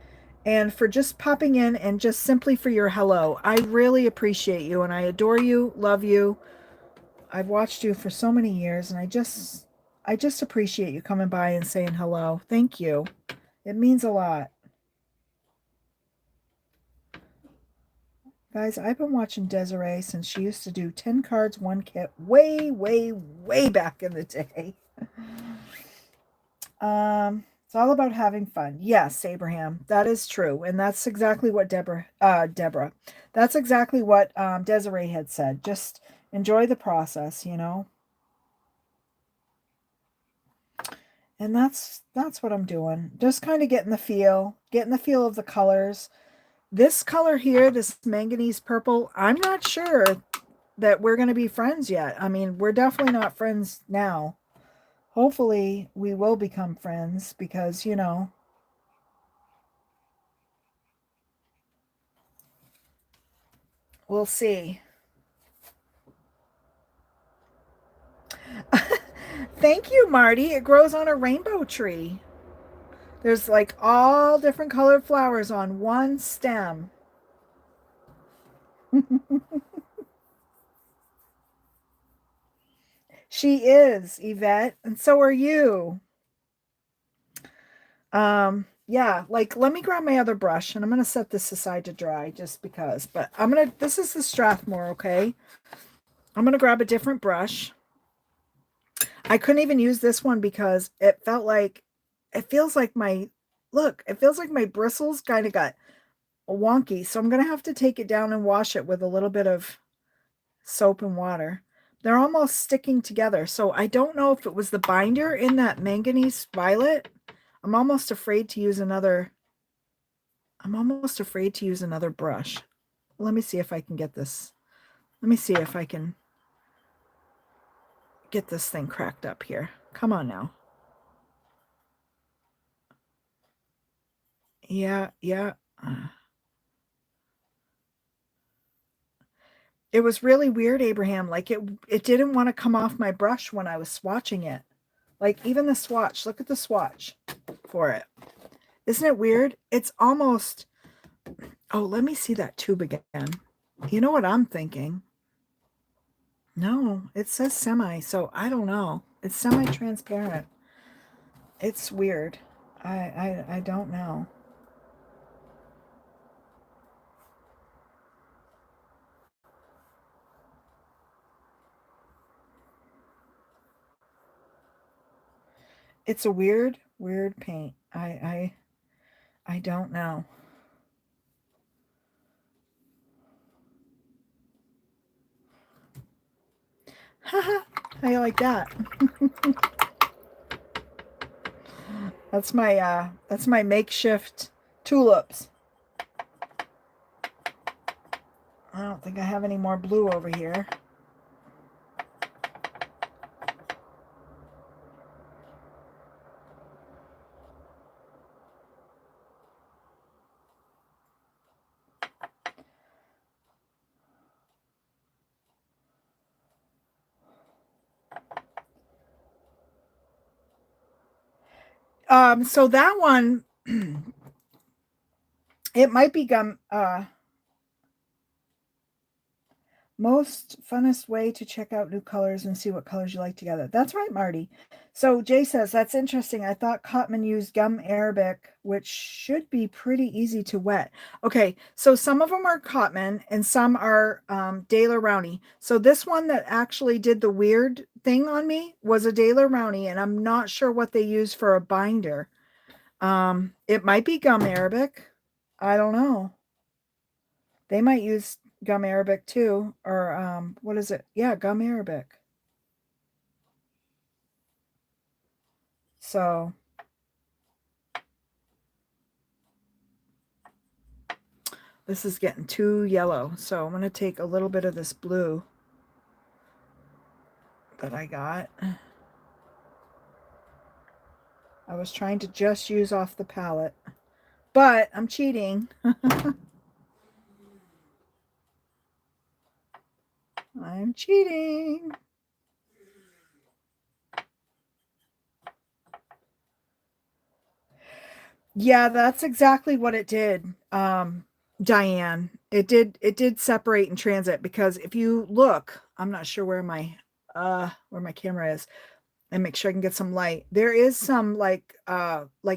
and for just popping in and just simply for your hello. I really appreciate you and I adore you, love you. I've watched you for so many years and I just appreciate you coming by and saying hello. Thank you. It means a lot. Guys, I've been watching Desiree since she used to do 10 cards, one kit way, way, way back in the day. It's all about having fun. Yes, Abraham, that is true. And that's exactly what Deborah, that's exactly what Desiree had said. Just enjoy the process, you know? And that's what I'm doing. Just kind of getting the feel of the colors. This color here, this manganese purple, I'm not sure that we're going to be friends yet. I mean, we're definitely not friends now. Hopefully, we will become friends because, you know, we'll see. Thank you, Marty. It grows on a rainbow tree. There's like all different colored flowers on one stem. She is, Yvette, and so are you. Yeah, like let me grab my other brush and I'm gonna set this aside to dry just because. But this is the Strathmore, okay? I'm gonna grab a different brush. I couldn't even use this one because it feels like it feels like my bristles kind of got wonky. So I'm gonna have to take it down and wash it with a little bit of soap and water. They're almost sticking together. So I don't know if it was the binder in that manganese violet. I'm almost afraid to use another. I'm almost afraid to use another brush. Let me see if I can get this. Let me see if I can get this thing cracked up here. Come on now. Yeah, yeah. It was really weird, Abraham. Like it didn't want to come off my brush when I was swatching it. Like even the swatch, look at the swatch for it. Isn't it weird? It's almost, oh, let me see that tube again. You know what I'm thinking? No, it says semi, so I don't know. It's semi-transparent. It's weird. I don't know. It's a weird paint. I don't know. Haha, how you like that? That's my makeshift tulips. I don't think I have any more blue over here. So that one it might be most funnest way to check out new colors and see what colors you like together. That's right, Marty. So Jay says that's interesting. I thought Cotman used gum arabic, which should be pretty easy to wet. Okay, so some of them are Cotman and some are Daler Rowney. So this one that actually did the weird thing on me was a Daler Rowney, and I'm not sure what they use for a binder. It might be gum arabic. I don't know. They might use gum arabic too, or what is it? Yeah, gum arabic. So this is getting too yellow. So I'm going to take a little bit of this blue that I got. I was trying to just use off the palette, but I'm cheating. I'm cheating. Yeah, that's exactly what it did. Diane, it did separate in transit because if you look, I'm not sure where my camera is and make sure I can get some light. There is some like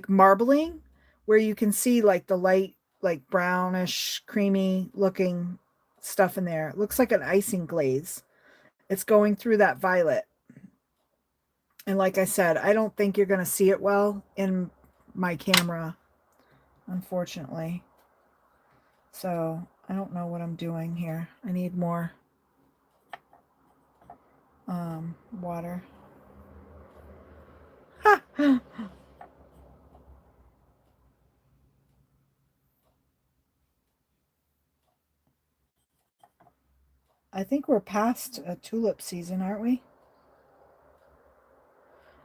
marbling where you can see like the light like brownish creamy looking stuff in there. It looks like an icing glaze. It's going through that violet. And like I said, I don't think you're going to see it well in my camera, unfortunately. So I don't know what I'm doing here. I need more water. I think we're past a tulip season, aren't we?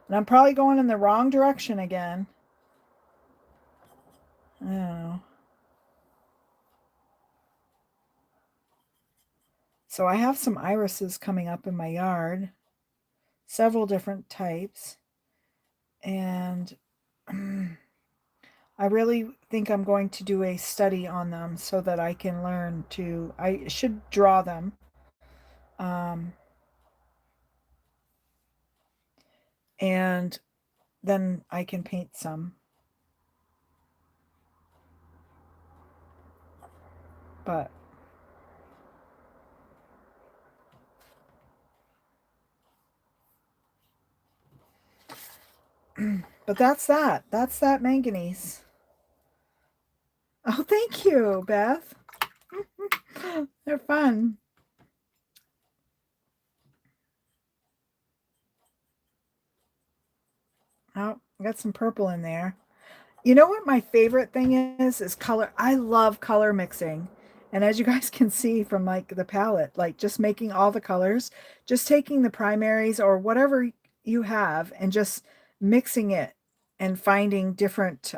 And I'm probably going in the wrong direction again. I don't know. So I have some irises coming up in my yard, several different types, and I really think I'm going to do a study on them so that I can learn to. I should draw them. Um, and then I can paint some. But but that's that. That's that manganese. Oh, thank you, Beth. They're fun. Oh, I got some purple in there. You know what my favorite thing is color. I love color mixing. And as you guys can see from like the palette, like just making all the colors, just taking the primaries or whatever you have and just mixing it and finding different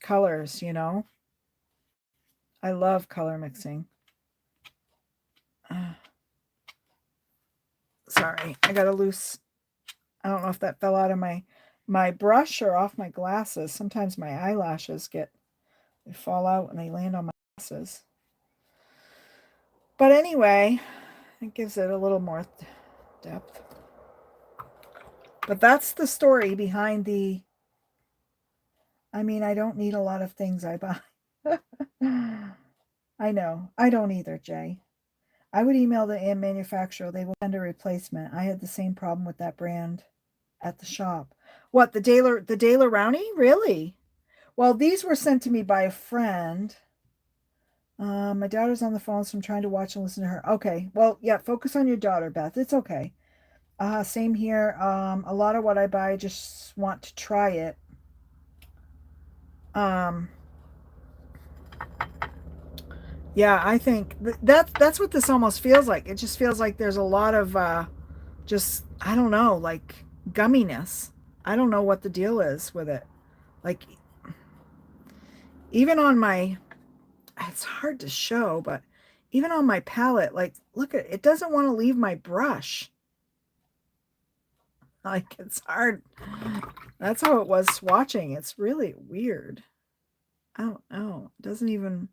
colors, you know. I love color mixing. Uh, sorry, I got a loose. I don't know if that fell out of my brush or off my glasses. Sometimes my eyelashes they fall out and they land on my glasses. But anyway, it gives it a little more depth. But that's the story behind the. I mean, I don't need a lot of things I buy. I know. I don't either, Jay. I would email the manufacturer. They will send a replacement. I had the same problem with that brand at the shop. What, the Daler Rowney? Really? Well, these were sent to me by a friend. My daughter's on the phone, so I'm trying to watch and listen to her. Okay. Well, yeah, focus on your daughter, Beth. It's okay. Same here. A lot of what I buy, I just want to try it. Um, yeah, I think that's what this almost feels like. It just feels like there's a lot of just I don't know, like gumminess. I don't know what the deal is with it. Like even on my, it's hard to show, but even on my palette, like look at it doesn't want to leave my brush. Like it's hard. That's how it was swatching. It's really weird. I don't know. It doesn't even,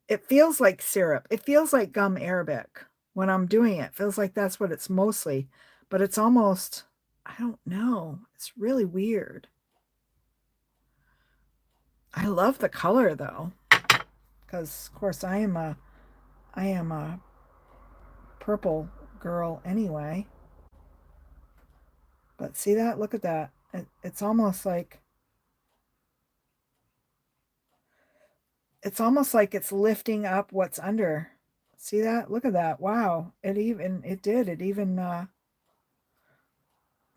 it feels like syrup. It feels like gum arabic when I'm doing it. It feels like that's what it's mostly, but it's almost, I don't know. It's really weird. I love the color though, because of course I am a purple girl anyway. But see that? Look at that. It's almost like it's lifting up what's under. See that? Look at that. Wow. It even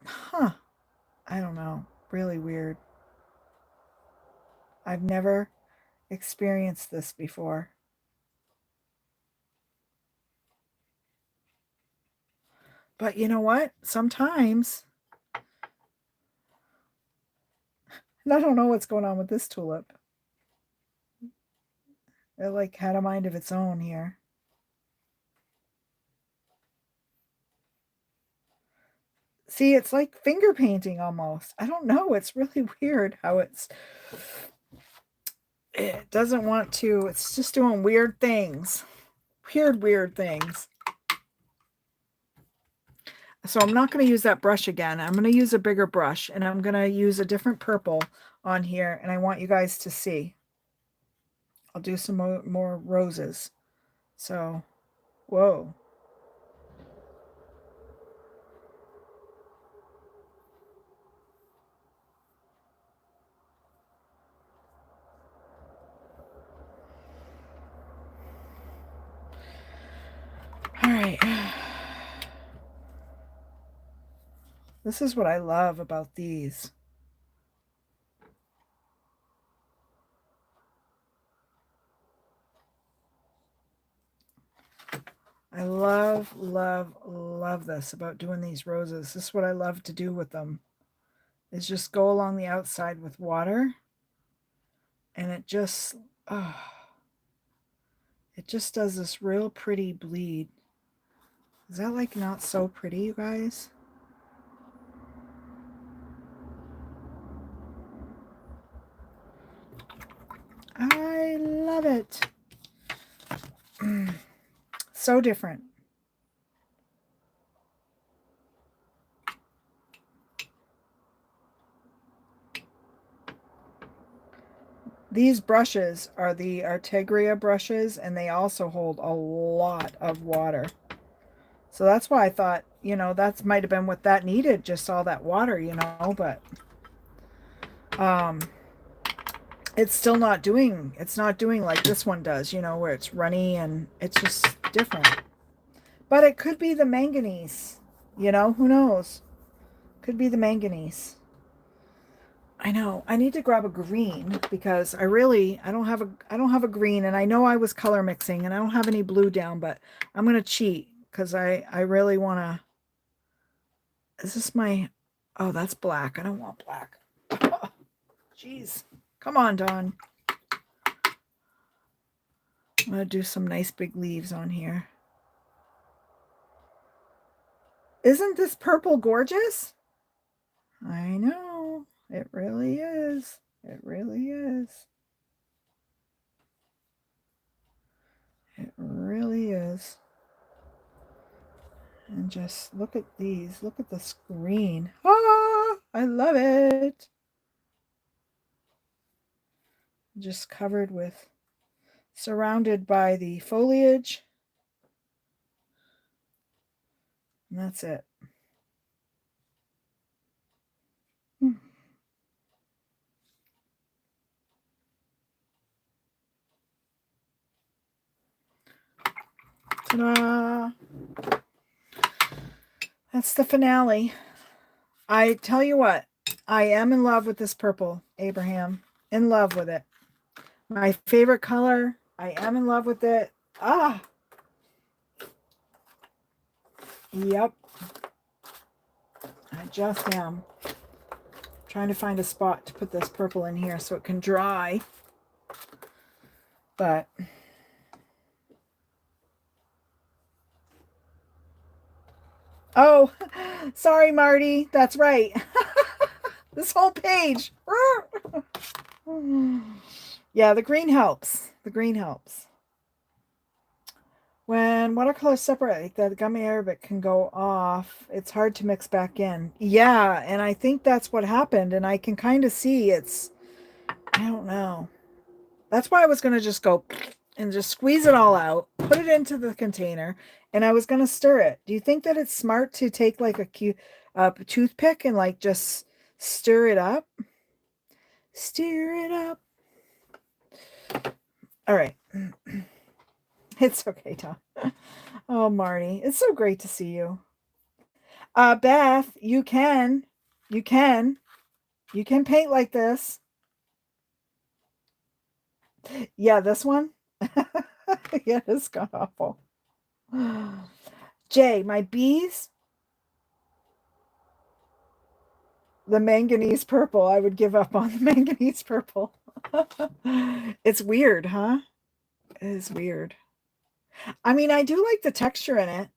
huh. I don't know. Really weird. I've never experienced this before. But you know what? Sometimes and I don't know what's going on with this tulip. It like had a mind of its own here. See, it's like finger painting almost. I don't know. It's really weird how it doesn't want to. It's just doing weird things. Weird things. So I'm not going to use that brush again. I'm going to use a bigger brush and I'm going to use a different purple on here. And I want you guys to see. I'll do some more roses. So, whoa. This is what I love about these. I love, love, love this about doing these roses. This is what I love to do with them, is just go along the outside with water, and oh, it just does this real pretty bleed. Is that like not so pretty, you guys? I love it. So different. These brushes are the Artegria brushes, and they also hold a lot of water. So that's why I thought, that might have been what that needed, just all that water, but it's not doing like this one does, where it's runny and it's just different. But it could be the manganese, who knows? Could be the manganese. I know. I need to grab a green because I don't have a green, and I know I was color mixing and I don't have any blue down, but I'm going to cheat because I really want to. Is this my, oh, that's black. I don't want black. Jeez. Come on, Dawn. I'm going to do some nice big leaves on here. Isn't this purple gorgeous? I know. It really is. It really is. It really is. And just look at these. Look at the screen. Ah, I love it. Just covered with, surrounded by the foliage. And that's it. Ta-da! That's the finale. I tell you what, I am in love with this purple, Abraham. In love with it. My favorite color. I am in love with it. Ah! Yep. I just am. Trying to find a spot to put this purple in here so it can dry. But oh, sorry, Marty. That's right. This whole page. Yeah, the green helps. The green helps. When watercolors separate, the gummy Arabic can go off. It's hard to mix back in. Yeah, and I think that's what happened. And I can kind of see I don't know. That's why I was going to just go and just squeeze it all out, put it into the container, and I was going to stir it. Do you think that it's smart to take like a toothpick and like just stir it up? Stir it up. All right. It's okay, Tom. Oh, Marty, it's so great to see you. Beth, you can paint like this. Yeah, this one. Yeah, it's gone awful. Jay, my bees. The manganese purple. I would give up on the manganese purple. It's weird, huh? It is weird. I mean, I do like the texture in it.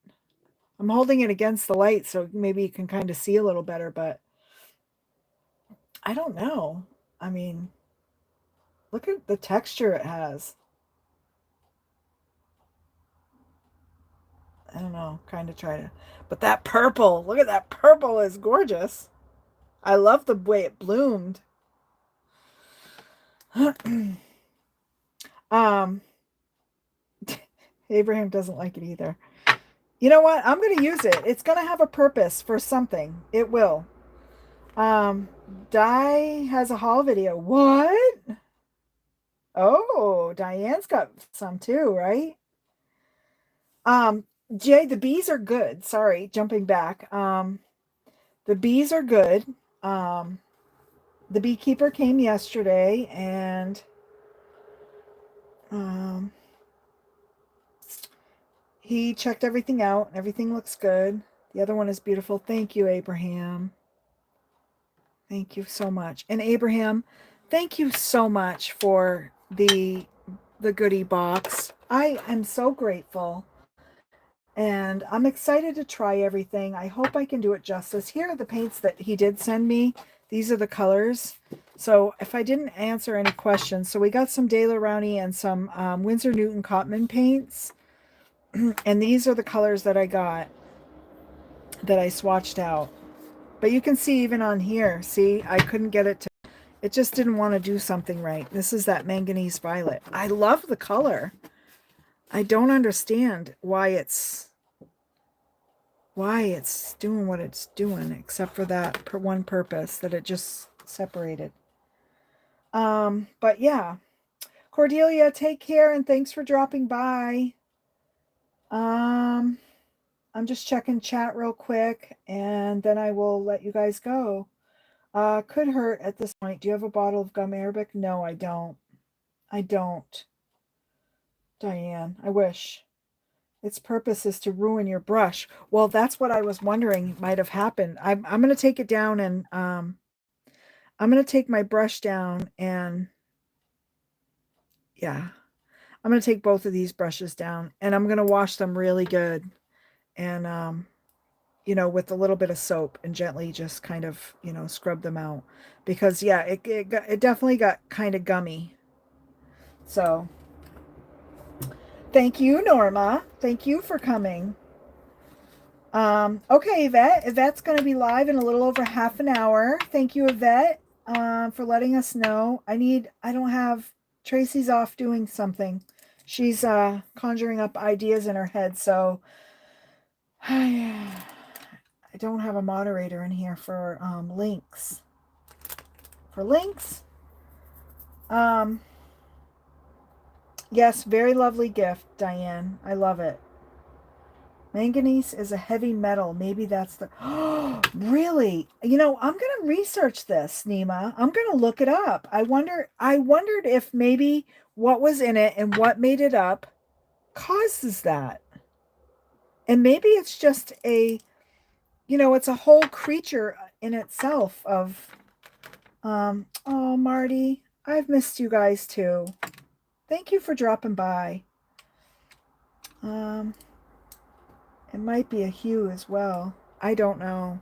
I'm holding it against the light, so maybe you can kind of see a little better, but I don't know. I mean, look at the texture it has. I don't know, kind of try to, but that purple, look at that purple is gorgeous. I love the way it bloomed. Abraham doesn't like it either. You know what? I'm going to use it. It's going to have a purpose for something. It will. Di has a haul video. What? Oh, Diane's got some too, right? Jay, the bees are good. Sorry, jumping back. The The bees are good. The beekeeper came yesterday and he checked everything out. Everything looks good. The other one is beautiful. Thank you, Abraham. Thank you so much. And Abraham, thank you so much for the goodie box. I am so grateful. And I'm excited to try everything. I hope I can do it justice. Here are the paints that he did send me. These are the colors. So if I didn't answer any questions, so we got some Daler Rowney and some Winsor Newton Cotman paints. And these are the colors that I got, that I swatched out. But you can see even on here, see, I couldn't get it to, it just didn't want to do something right. This is that manganese violet. I love the color. I don't understand why it's doing what it's doing, except for that one purpose, that it just separated. But yeah, Cordelia, take care and thanks for dropping by. I'm just checking chat real quick and then I will let you guys go. Could hurt at this point. Do you have a bottle of gum arabic? No, I don't. I don't. Diane, I wish. Its purpose is to ruin your brush. Well, that's what I was wondering might have happened. I'm going to take it down and I'm going to take my brush down and yeah, I'm going to take both of these brushes down and I'm going to wash them really good. And, you know, with a little bit of soap and gently just kind of, you know, scrub them out because yeah, it definitely got kind of gummy. So thank you, Norma. Thank you for coming. Okay, Yvette. Yvette's going to be live in a little over half an hour. Thank you, Yvette, for letting us know. I don't have, Tracy's off doing something. She's conjuring up ideas in her head, so I don't have a moderator in here for links. For links? Yes, very lovely gift, Diane. I love it. Manganese is a heavy metal. Maybe that's the... Oh, really? You know, I'm going to research this, Nima. I'm going to look it up. I wondered if maybe what was in it and what made it up causes that. And maybe it's just a, you know, it's a whole creature in itself of, oh, Marty, I've missed you guys too. Thank you for dropping by. It might be a hue as well. I don't know.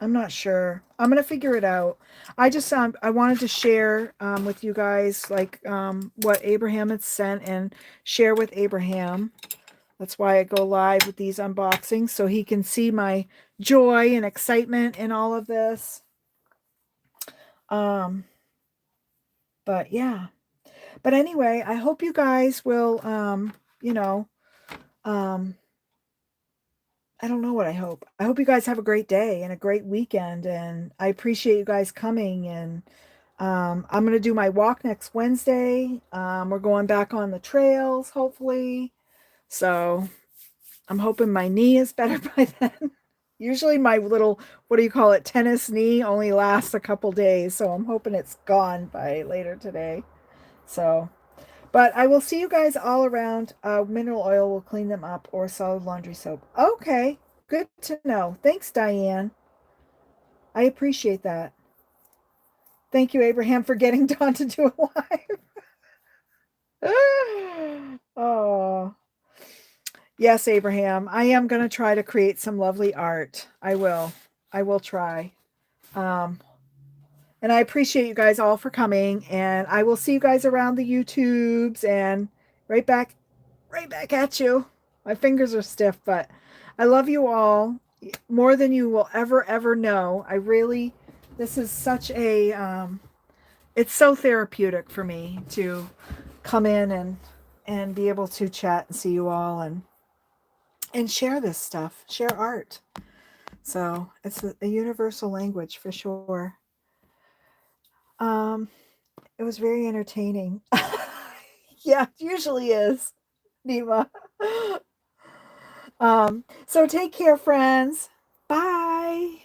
I'm not sure. I'm going to figure it out. I just I wanted to share with you guys like what Abraham had sent and share with Abraham. That's why I go live with these unboxings so he can see my joy and excitement in all of this. But yeah. But anyway, I hope you guys will you know, I don't know what I hope. I hope you guys have a great day and a great weekend. And I appreciate you guys coming. And I'm going to do my walk next Wednesday. We're going back on the trails, hopefully. So I'm hoping my knee is better by then. Usually my little, what do you call it, tennis knee only lasts a couple days. So I'm hoping it's gone by later today. So... But I will see you guys all around. Mineral oil will clean them up or solid laundry soap. Okay, good to know. Thanks, Diane. I appreciate that. Thank you, Abraham, for getting Dawn to do it live. Oh, yes, Abraham. I am going to try to create some lovely art. I will. I will try. And I appreciate you guys all for coming. And I will see you guys around the YouTubes and right back at you. My fingers are stiff, but I love you all more than you will ever know. This is such a, it's so therapeutic for me to come in and be able to chat and see you all and share this stuff, share art. So it's a universal language for sure. It was very entertaining. Yeah, it usually is, Nima. So take care, friends. Bye.